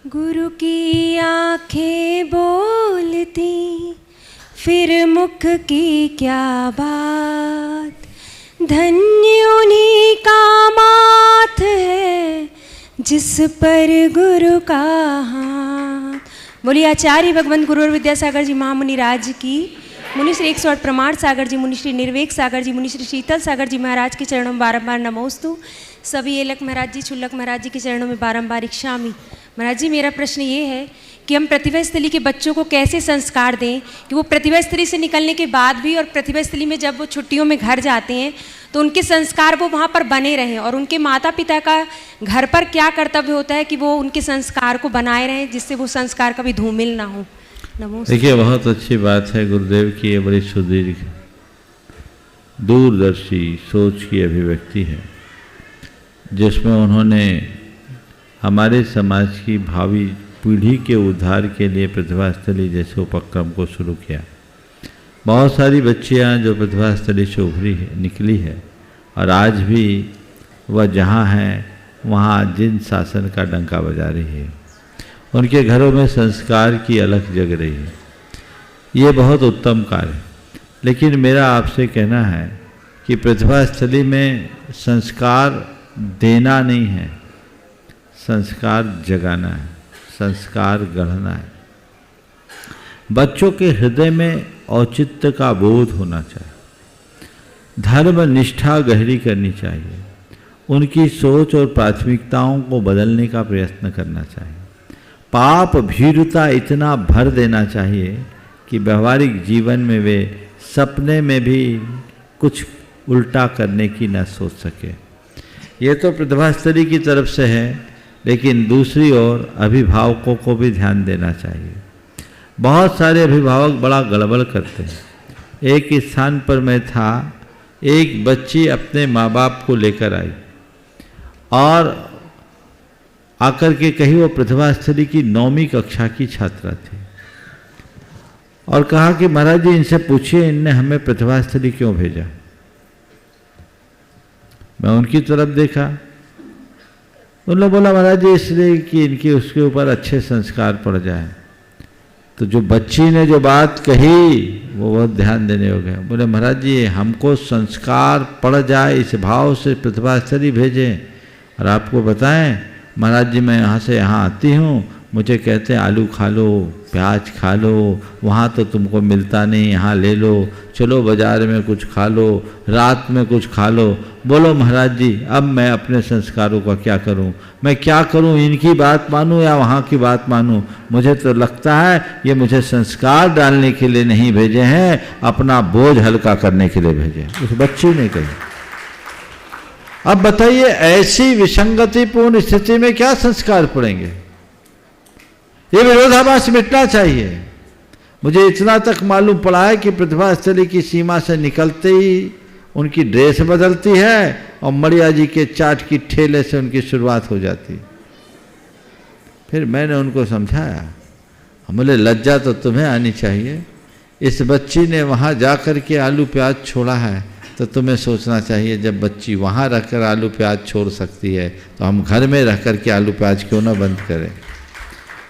गुरु की आंखें बोलती फिर मुख की क्या बात, धन्य उन्हीं का माथ है जिस पर गुरु का हाथ। बोलिए आचार्य भगवंत गुरु विद्यासागर जी महामुनि राज की, मुनि श्री 108 प्रमाण सागर जी, मुनि श्री निर्वेक सागर जी, मुनि श्री शीतल सागर जी महाराज के चरणों में बारंबार नमोस्तु। सभी एलक महाराज जी, छुल्लक महाराज जी के चरणों में बारंबार इक्षामि। महाराज जी मेरा प्रश्न ये है कि हम प्रतिभा स्थली के बच्चों को कैसे संस्कार दें कि वो प्रतिभा स्थली से निकलने के बाद भी और प्रतिभा स्थली में जब वो छुट्टियों में घर जाते हैं तो उनके संस्कार वो वहाँ पर बने रहें, और उनके माता पिता का घर पर क्या कर्तव्य होता है कि वो उनके संस्कार को बनाए रहें जिससे वो संस्कार कभी धूमिल ना हो। नमस्ते। देखिए, बहुत अच्छी बात है, गुरुदेव की ये बड़ी सुदीर्घ दूरदर्शी सोच की अभिव्यक्ति है, जिसमें उन्होंने हमारे समाज की भावी पीढ़ी के उद्धार के लिए प्रतिभा स्थली जैसे उपक्रम को शुरू किया। बहुत सारी बच्चियां जो प्रतिभा स्थली से उभरी है, निकली है, और आज भी वह जहाँ हैं वहाँ जिन शासन का डंका बजा रही है, उनके घरों में संस्कार की अलख जग रही है। ये बहुत उत्तम कार्य है, लेकिन मेरा आपसे कहना है कि प्रतिभा स्थली में संस्कार देना नहीं है, संस्कार जगाना है, संस्कार गढ़ना है। बच्चों के हृदय में औचित्य का बोध होना चाहिए। धर्म निष्ठा गहरी करनी चाहिए, उनकी सोच और प्राथमिकताओं को बदलने का प्रयत्न करना चाहिए। पाप भीरुता इतना भर देना चाहिए कि व्यवहारिक जीवन में वे सपने में भी कुछ उल्टा करने की न सोच सके। ये तो प्रतिभास्थली की तरफ से है, लेकिन दूसरी ओर अभिभावकों को भी ध्यान देना चाहिए। बहुत सारे अभिभावक बड़ा गड़बड़ करते हैं। एक स्थान पर मैं था, एक बच्ची अपने माँ बाप को लेकर आई और आकर के कही वो प्रतिभास्थली की 9वीं कक्षा की छात्रा थी और कहा कि महाराज जी इनसे पूछिए इनने हमें प्रतिभास्थली क्यों भेजा। मैं उनकी तरफ देखा, उन्होंने बोला महाराज जी इसलिए कि इनके उसके ऊपर अच्छे संस्कार पड़ जाए। तो जो बच्ची ने जो बात कही वो बहुत ध्यान देने योग्य है। बोले महाराज जी हमको संस्कार पड़ जाए इस भाव से प्रतिभास्थली भेजें, और आपको बताएं महाराज जी मैं यहाँ से यहाँ आती हूँ, मुझे कहते हैं आलू खा लो, प्याज खा लो, वहाँ तो तुमको मिलता नहीं, यहाँ ले लो, चलो बाज़ार में कुछ खा लो, रात में कुछ खा लो। बोलो महाराज जी अब मैं अपने संस्कारों का क्या करूं, मैं क्या करूं, इनकी बात मानूं या वहाँ की बात मानूं। मुझे तो लगता है ये मुझे संस्कार डालने के लिए नहीं भेजे हैं, अपना बोझ हल्का करने के लिए भेजे। उस बच्ची ने कही। अब बताइए ऐसी विसंगतिपूर्ण स्थिति में क्या संस्कार पड़ेंगे। ये विरोधाभास मिटना चाहिए। मुझे इतना तक मालूम पड़ा है कि प्रतिभास्थली की सीमा से निकलते ही उनकी ड्रेस बदलती है और मड़िया जी के चाट की ठेले से उनकी शुरुआत हो जाती। फिर मैंने उनको समझाया, बोले लज्जा तो तुम्हें आनी चाहिए। इस बच्ची ने वहाँ जा कर के आलू प्याज छोड़ा है तो तुम्हें सोचना चाहिए जब बच्ची वहाँ रखकर आलू प्याज छोड़ सकती है तो हम घर में रह कर के आलू प्याज क्यों ना बंद करें।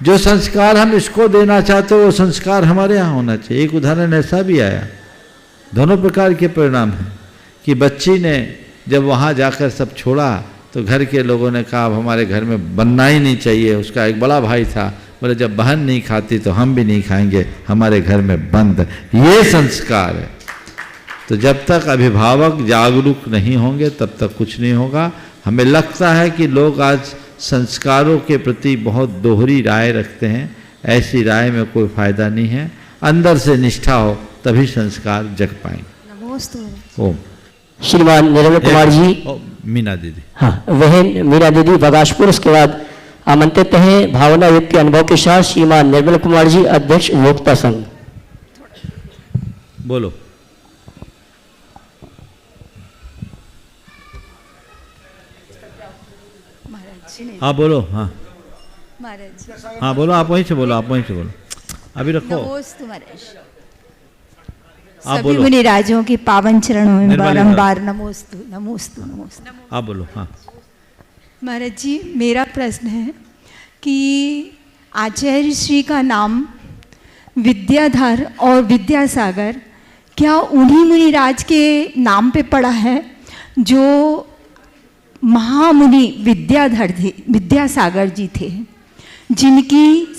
जो संस्कार हम इसको देना चाहते हो वो संस्कार हमारे यहाँ होना चाहिए। एक उदाहरण ऐसा भी आया, दोनों प्रकार के परिणाम हैं कि बच्ची ने जब वहाँ जाकर सब छोड़ा तो घर के लोगों ने कहा अब हमारे घर में बनना ही नहीं चाहिए। उसका एक बड़ा भाई था, बोले जब बहन नहीं खाती तो हम भी नहीं खाएंगे, हमारे घर में बंद। ये संस्कार है। तो जब तक अभिभावक जागरूक नहीं होंगे तब तक कुछ नहीं होगा। हमें लगता है कि लोग आज संस्कारों के प्रति बहुत दोहरी राय रखते हैं, ऐसी राय में कोई फायदा नहीं है। अंदर से निष्ठा हो तभी संस्कार जग पाएंगे। ओम। श्रीमान निर्मल कुमार जी, मीना दीदी, हाँ वह मीना दीदी बगाशपुर। उसके बाद आमंत्रित हैं भावना युक्त के अनुभव के साथ श्रीमान निर्मल कुमार जी, अध्यक्ष उपभोक्ता संघ। बोलो। हाँ बोलो। हाँ महाराज, हाँ बोलो, आप वहीं से बोलो, आप वहीं से बोलो, अभी रखो। नमोस्तु महाराज। आप सभी बोलो। मुनि राजों के पावन चरणों में निर्मल बारंबार नमोस्तु नमोस्तु नमोस्तु। आप बोलो। हाँ महाराज जी, मेरा प्रश्न है कि आचार्य श्री का नाम विद्याधर और विद्यासागर क्या उन्हीं मुनिराज के नाम पे पड़ा है जो महामुनि विद्यासागर जी थे, जिनकी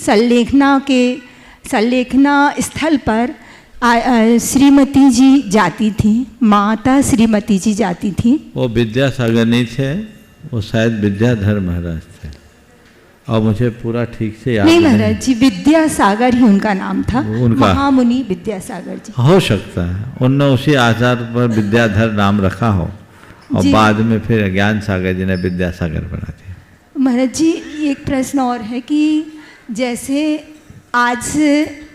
संलेखना स्थल पर श्रीमती जी जाती थी, माता श्रीमती जी जाती थी। वो विद्यासागर नहीं थे, वो शायद विद्याधर महाराज थे और मुझे पूरा ठीक से याद नहीं महाराज जी, विद्यासागर ही उनका नाम था, उनका महामुनि विद्यासागर जी। हो सकता है उनने उसी आधार पर विद्याधर नाम रखा हो और बाद में फिर ज्ञान सागर जी ने विद्यासागर बना दिया। महाराज जी, एक प्रश्न और है कि जैसे आज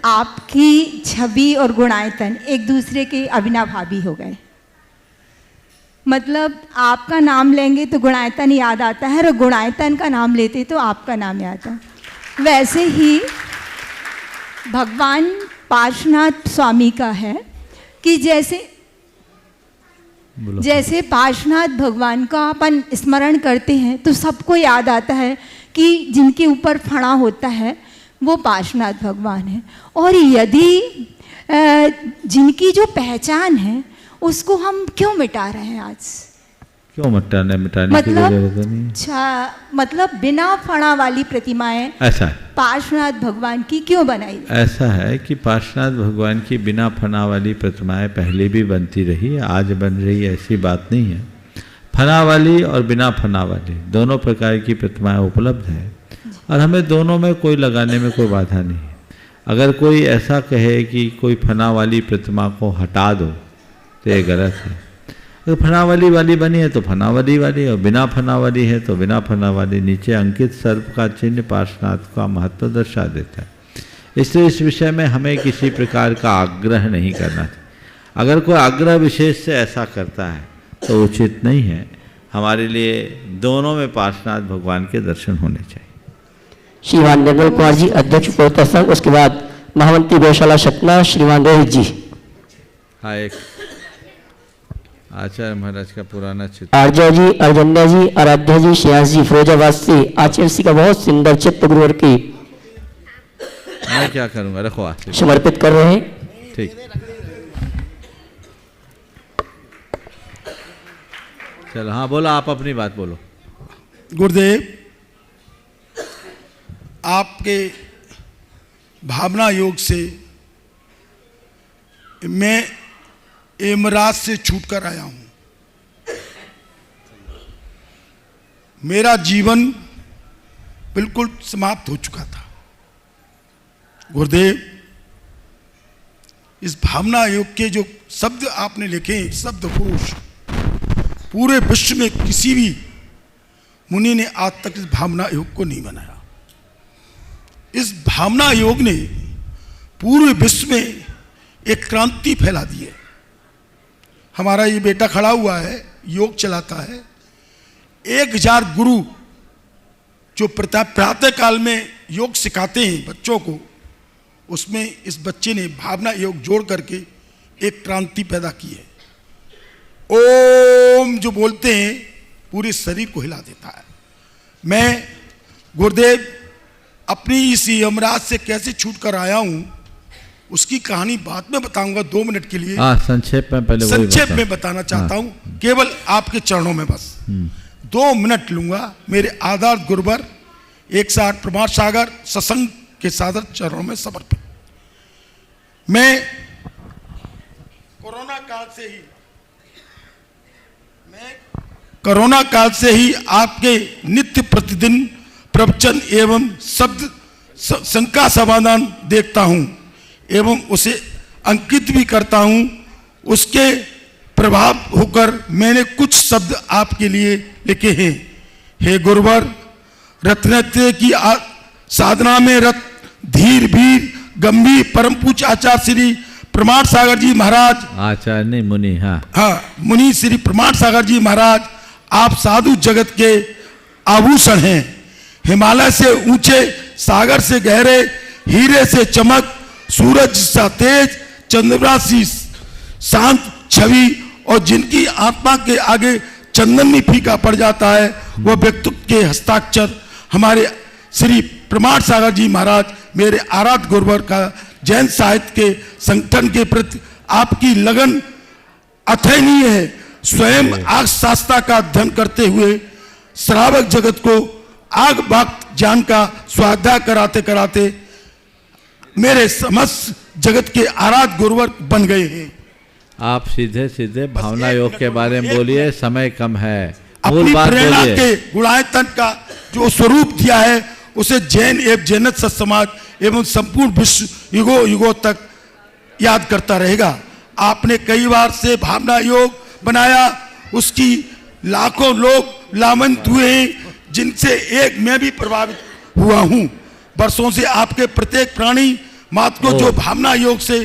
आपकी छवि और गुणायतन एक दूसरे के अविनाभावी हो गए, मतलब आपका नाम लेंगे तो गुणायतन याद आता है और गुणायतन का नाम लेते तो आपका नाम याद आता है। वैसे ही भगवान पार्श्वनाथ स्वामी का है कि जैसे पार्श्वनाथ भगवान का अपन स्मरण करते हैं तो सबको याद आता है कि जिनके ऊपर फणा होता है वो पार्श्वनाथ भगवान है। और यदि जिनकी जो पहचान है उसको हम क्यों मिटा रहे हैं आज? क्यों मिटाने की जरूरत नहीं है। मतलब बिना फणा वाली प्रतिमाएं ऐसा है, पार्श्वनाथ भगवान की क्यों बनाई? ऐसा है कि पार्श्वनाथ भगवान की बिना फना वाली प्रतिमाएं पहले भी बनती रही, आज बन रही, ऐसी बात नहीं है। फना वाली और बिना फना वाली दोनों प्रकार की प्रतिमाएं उपलब्ध है और हमें दोनों में कोई लगाने में कोई बाधा नहीं है। अगर कोई ऐसा कहे कि कोई फना वाली प्रतिमा को हटा दो तो ये गलत है। अगर फना वाली बनी है तो फना वाली और बिना फना वाली है तो बिना फना वाली। नीचे अंकित सर्प का चिन्ह पार्श्वनाथ का महत्व दर्शा देता है। इसलिए इस विषय में हमें किसी प्रकार का आग्रह नहीं करना चाहिए। अगर कोई आग्रह विशेष से ऐसा करता है तो उचित नहीं है। हमारे लिए दोनों में पार्श्वनाथ भगवान के दर्शन होने चाहिए। श्रीमान निर्मल कुमार जी, अध्यक्ष पुरोहित संघ, उसके बाद महामंत्री गौशाला सतना श्रीमान रोहित जी। हाँ, एक आचार्य महाराज का पुराना चित्र। आर्य जी, अर्जन्या जी, आराध्या जी, श्रेयांश जी, फिरोजाबाद से आचार्य श्री का बहुत सुंदर चित्र गुरुवर की मैं क्या करूँगा, रखो समर्पित कर रहे हैं। ठीक, चलो। हाँ बोलो, आप अपनी बात बोलो। गुरुदेव, आपके भावना योग से मैं एमराज से छूट कर आया हूं। मेरा जीवन बिल्कुल समाप्त हो चुका था। गुरुदेव, इस भावना योग के जो शब्द आपने लिखे, शब्दकोश, पूरे विश्व में किसी भी मुनि ने आज तक इस भावना योग को नहीं बनाया। इस भावना योग ने पूरे विश्व में एक क्रांति फैला दी है। हमारा ये बेटा खड़ा हुआ है, योग चलाता है। 1000 गुरु जो प्रातः काल में योग सिखाते हैं बच्चों को, उसमें इस बच्चे ने भावना योग जोड़ करके एक क्रांति पैदा की है। ओम जो बोलते हैं पूरे शरीर को हिला देता है। मैं गुरुदेव अपनी इस यमराज से कैसे छूट कर आया हूं उसकी कहानी बाद में बताऊंगा 2 मिनट के लिए। संक्षेप में पहले संक्षेप में बताना चाहता हूं, केवल आपके चरणों में बस 2 मिनट लूंगा। मेरे आदर गुरुवर 108 प्रमाण सागर सत्संग के सादर चरणों में समर्पित। मैं कोरोना काल से ही आपके नित्य प्रतिदिन प्रवचन एवं शब्द शंका समाधान देखता हूं एवं उसे अंकित भी करता हूं। उसके प्रभाव होकर मैंने कुछ शब्द आपके लिए लिखे हैं। हे गुरुवर, रत्नत्रय की साधना में रत धीर वीर गंभीर परम पूज्य आचार्य श्री प्रमाण सागर जी महाराज, आचार्य नहीं मुनि, हाँ मुनि श्री प्रमाण सागर जी महाराज, आप साधु जगत के आभूषण हैं। हिमालय से ऊंचे, सागर से गहरे, हीरे से चमक, सूरज सा तेज, चंद्रमा सी शांत छवि और जिनकी आत्मा के आगे चंदन भी फीका पड़ जाता है, वह व्यक्तित्व के हस्ताक्षर हमारे श्री प्रमाण सागर जी महाराज, मेरे आराध्य गुरुवर का जैन साहित्य के संगठन के प्रति आपकी लगन अथैनीय है। स्वयं आग शास्त्रा का अध्ययन करते हुए श्रावक जगत को आग बाग ज्ञान का स्वाध्याय कराते कराते मेरे समस्त जगत के आराध्य गुरुवर बन गए हैं। आप सीधे सीधे भावना योग के बारे में बोलिए, समय कम है। अपनी प्रेरणा के गुणायतन का जो स्वरूप दिया है उसे जैन एवं जैनत सत समाज एवं संपूर्ण विश्व युगों युगों तक याद करता रहेगा। आपने कई बार से भावना योग बनाया, उसकी लाखों लोग लाभान्वित हुए हैं, जिनसे एक मैं भी प्रभावित हुआ हूं। वर्षों से आपके प्रत्येक प्राणी मात को जो भावना योग से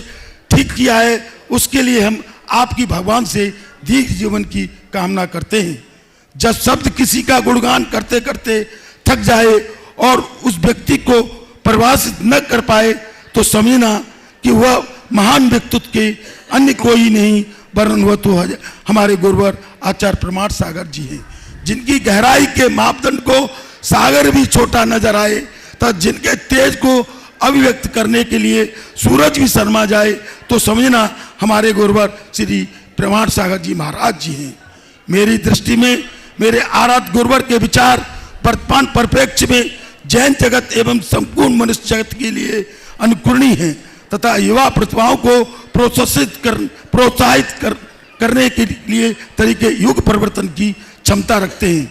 ठीक किया है, उसके लिए हम आपकी भगवान से दीर्घ जीवन की कामना करते हैं। जब शब्द किसी का गुणगान करते करते थक जाए और उस व्यक्ति को परिभाषित न कर पाए तो समझना कि वह महान व्यक्तित्व के अन्य कोई नहीं वरन वह तो हमारे गुरुवर आचार्य प्रमाण सागर जी हैं, जिनकी गहराई के मापदंड को सागर भी छोटा नजर आए, तब जिनके तेज को अभिव्यक्त करने के लिए सूरज भी शर्मा जाए तो समझना हमारे गुरुवर श्री प्रमाण सागर जी महाराज जी हैं। मेरी दृष्टि में मेरे आराध्य गुरुवर के विचार वर्तमान परिप्रेक्ष्य में जैन जगत एवं संपूर्ण मनुष्य जगत के लिए अनुकरणीय हैं तथा युवा प्रतिभाओं को प्रोत्साहित करने के लिए तरीके युग परिवर्तन की क्षमता रखते हैं।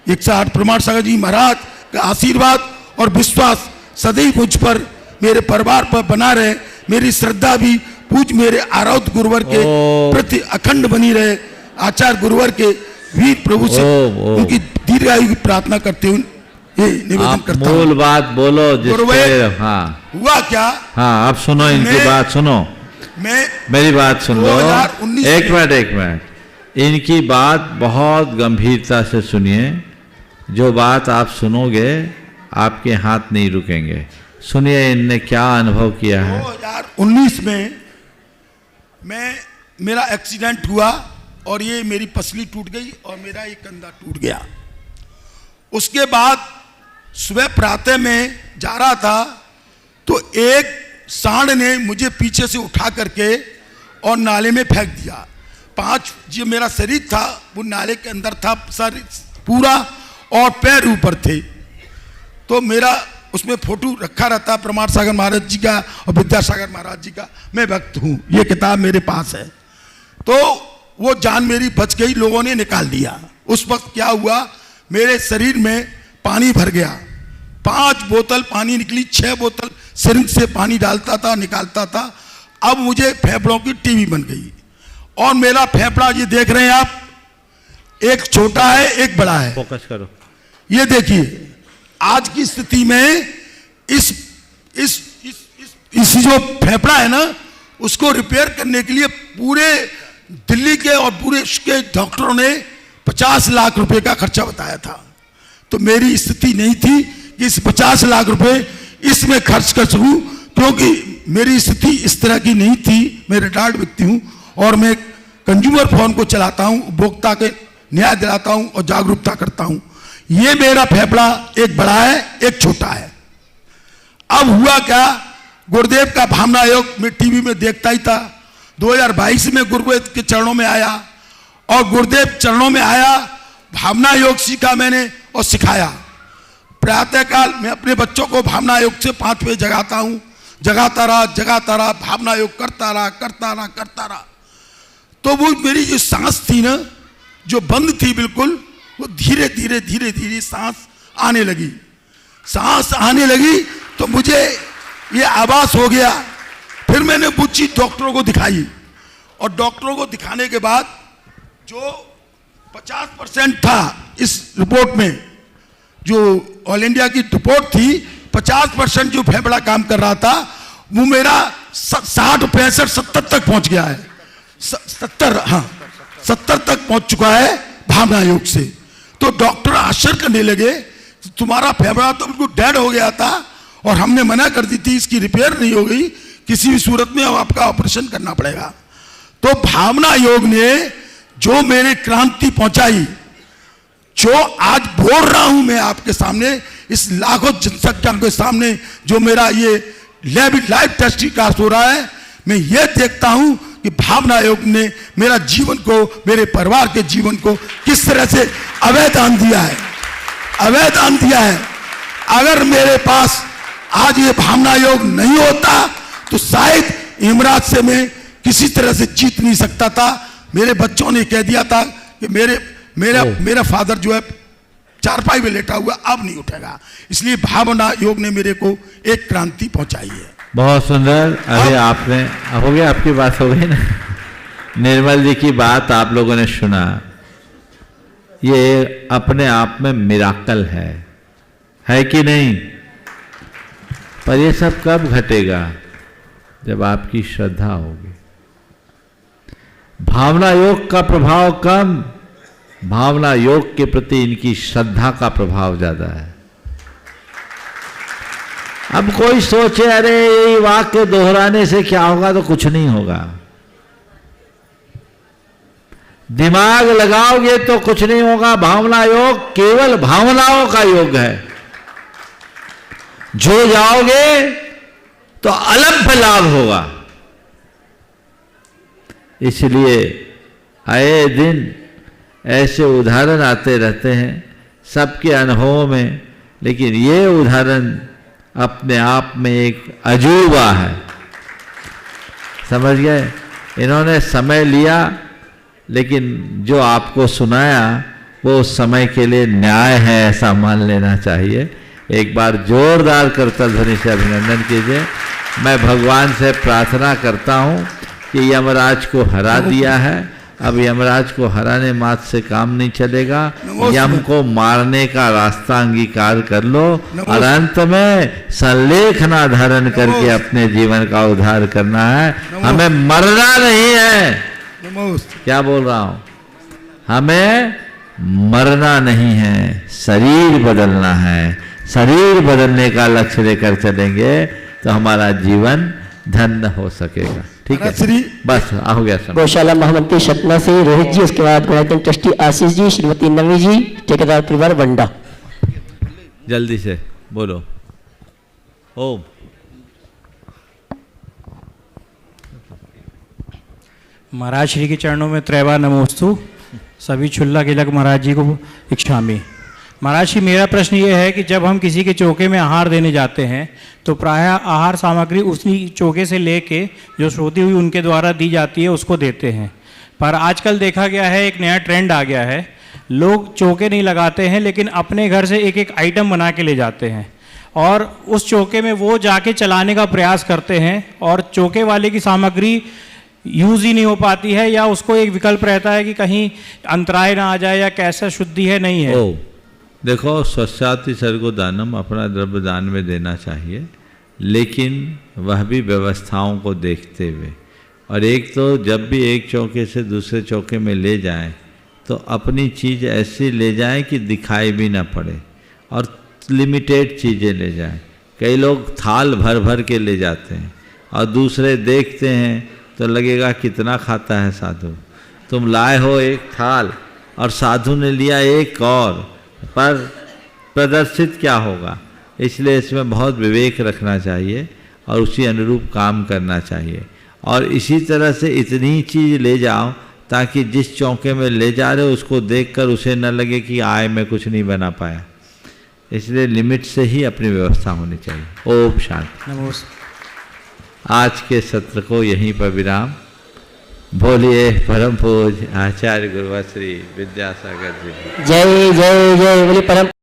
108 प्रमाण सागर जी महाराज का आशीर्वाद और विश्वास सदैव मुझ पर मेरे परिवार पर बना रहे। मेरी श्रद्धा भी पूज मेरे आराध्य गुरुवर के प्रति अखंड बनी रहे। आचार्य गुरुवर के वीर प्रभु से उनकी दीर्घायु की प्रार्थना करते हुए ये निवेदन करता हूं। मूल बात बोलो जिससे हाँ हुआ क्या। हाँ अब सुनो इनकी बात सुनो। मेरी बात सुन लो। एक मिनट इनकी बात बहुत गंभीरता से सुनिए। जो बात आप सुनोगे आपके हाथ नहीं रुकेंगे। सुनिए इनने क्या अनुभव किया है। 2019 में मेरा एक्सीडेंट हुआ और ये मेरी पसली टूट गई और मेरा एक कंधा टूट गया। उसके बाद सुबह प्रातः में जा रहा था तो एक सांड ने मुझे पीछे से उठा करके और नाले में फेंक दिया। 5 जो मेरा शरीर था वो नाले के अंदर था, सर पूरा और पैर ऊपर थे। तो मेरा उसमें फोटो रखा रहता प्रमाण सागर महाराज जी का और विद्यासागर महाराज जी का। मैं भक्त हूँ, ये किताब मेरे पास है। तो वो जान मेरी बच गई, लोगों ने निकाल दिया। उस वक्त क्या हुआ, मेरे शरीर में पानी भर गया। 5 बोतल पानी निकली, 6 बोतल सिरिंज से पानी डालता था निकालता था। अब मुझे फेफड़ों की टीबी बन गई और मेरा फेफड़ा ये देख रहे हैं आप, एक छोटा है एक बड़ा है। फोकस करो। ये देखिए आज की स्थिति में इस जो फेफड़ा है ना उसको रिपेयर करने के लिए पूरे दिल्ली के और पूरे के डॉक्टरों ने 50 लाख रुपए का खर्चा बताया था। तो मेरी स्थिति नहीं थी कि इस 50 लाख रुपए इसमें खर्च कर सकूं, क्योंकि मेरी स्थिति इस तरह की नहीं थी। मैं रिटायर्ड व्यक्ति हूं और मैं कंज्यूमर फोन को चलाता हूं, उपभोक्ता के न्याय दिलाता हूं और जागरूकता करता हूं। ये मेरा फेफड़ा एक बड़ा है एक छोटा है। अब हुआ क्या, गुरुदेव का भावना योग मैं टीवी में देखता ही था। 2022 में गुरुदेव के चरणों में आया और गुरुदेव चरणों में आया, भावना योग सीखा मैंने और सिखाया। प्रातःकाल मैं अपने बच्चों को भावना योग से 5 बजे जगाता हूं, जगाता रहा भावना योग करता रहा। तो वो मेरी जो सांस थी ना जो बंद थी बिल्कुल, वो धीरे धीरे सांस आने लगी। तो मुझे ये आभास हो गया। फिर मैंने वो चीज डॉक्टरों को दिखाई और डॉक्टरों को दिखाने के बाद जो 50% था इस रिपोर्ट में, जो ऑल इंडिया की रिपोर्ट थी, 50% जो फेफड़ा काम कर रहा था वो मेरा 60, 65, 70 तक पहुंच गया है। 70 तक पहुंच चुका है भावना योग से। तो डॉक्टर आश्चर्य करने लगे, तुम्हारा फेफड़ा तो बिल्कुल डेड हो गया था और हमने मना कर दी थी, इसकी रिपेयर नहीं हो गई, किसी भी सूरत में अब आपका ऑपरेशन करना पड़ेगा। तो भावना योग ने जो मेरे क्रांति पहुंचाई, जो आज बोल रहा हूं मैं आपके सामने, इस लाखों जनसंख्या के सामने, जो मेरा ये लाइव टेस्टिकास्ट हो रहा है, मैं ये देखता हूं कि भावना योग ने मेरा जीवन को, मेरे परिवार के जीवन को किस तरह से अवैधान दिया है। अगर मेरे पास आज ये भावना योग नहीं होता तो शायद इमराज से मैं किसी तरह से जीत नहीं सकता था। मेरे बच्चों ने कह दिया था कि मेरा फादर जो है चारपाई में लेटा हुआ अब नहीं उठेगा। इसलिए भावना योग ने मेरे को एक क्रांति पहुंचाई है। बहुत सुंदर। अभी आपने हो गया, आपकी बात हो गई ना। निर्मल जी की बात आप लोगों ने सुना, ये अपने आप में मिराकल है कि नहीं? पर ये सब कब घटेगा? जब आपकी श्रद्धा होगी। भावना योग का प्रभाव कम, भावना योग के प्रति इनकी श्रद्धा का प्रभाव ज्यादा है। अब कोई सोचे अरे यही वाक्य दोहराने से क्या होगा, तो कुछ नहीं होगा। दिमाग लगाओगे तो कुछ नहीं होगा। भावना योग केवल भावनाओं का योग है। जो जाओगे तो अलग लाभ होगा। इसलिए आए दिन ऐसे उदाहरण आते रहते हैं सबके अनुभवों में, लेकिन ये उदाहरण अपने आप में एक अजूबा है। समझ गए? इन्होंने समय लिया, लेकिन जो आपको सुनाया वो उस समय के लिए न्याय है, ऐसा मान लेना चाहिए। एक बार जोरदार करतल ध्वनि से अभिनंदन कीजिए। मैं भगवान से प्रार्थना करता हूँ कि यमराज को हरा दिया है, अब यमराज को हराने मात्र से काम नहीं चलेगा, यम को मारने का रास्ता अंगीकार कर लो और अंत में संलेखना धारण करके अपने जीवन का उद्धार करना है। हमें मरना नहीं है, क्या बोल रहा हूँ, हमें मरना नहीं है, शरीर बदलना है। शरीर बदलने का लक्ष्य लेकर चलेंगे तो हमारा जीवन धन्य हो सकेगा। ठीक है, बस हो गया समय। गौशाला महामंत्री सतना से रोहित जी, उसके बाद गोवर्धन ट्रस्टी आशीष जी, श्रीमती नवी जी, ठेकेदार परिवार बंडा। जल्दी से बोलो। ओम। महाराज श्री के चरणों में त्रैवा नमोस्तु। सभी छुल्ला गिलक महाराज जी को इच्छामी। महाराज जी, मेरा प्रश्न ये है कि जब हम किसी के चौके में आहार देने जाते हैं तो प्रायः आहार सामग्री उसी चौके से लेके जो श्रोती हुई उनके द्वारा दी जाती है उसको देते हैं। पर आजकल देखा गया है, एक नया ट्रेंड आ गया है, लोग चौके नहीं लगाते हैं लेकिन अपने घर से एक एक आइटम बना के ले जाते हैं और उस चौके में वो जाके चलाने का प्रयास करते हैं और चौके वाले की सामग्री यूज़ ही नहीं हो पाती है, या उसको एक विकल्प रहता है कि कहीं अंतराय ना आ जाए या कैसा शुद्धि है नहीं है। देखो, स्वस्याति सर्गो दानम, अपना द्रव्य दान में देना चाहिए, लेकिन वह भी व्यवस्थाओं को देखते हुए। और एक तो जब भी एक चौके से दूसरे चौके में ले जाएं तो अपनी चीज़ ऐसी ले जाएं कि दिखाई भी ना पड़े और लिमिटेड चीज़ें ले जाएं। कई लोग थाल भर भर के ले जाते हैं और दूसरे देखते हैं तो लगेगा कितना खाता है साधु। तुम लाए हो एक थाल और साधु ने लिया एक और, पर प्रदर्शित क्या होगा? इसलिए इसमें बहुत विवेक रखना चाहिए और उसी अनुरूप काम करना चाहिए। और इसी तरह से इतनी चीज़ ले जाओ ताकि जिस चौके में ले जा रहे हो उसको देखकर उसे न लगे कि आय में कुछ नहीं बना पाया। इसलिए लिमिट से ही अपनी व्यवस्था होनी चाहिए। ओम शांति। नमस्कार। आज के सत्र को यहीं पर विराम। बोलिए परम पूज्य आचार्य गुरुवर श्री विद्यासागर जी। जय जय जय बोले परम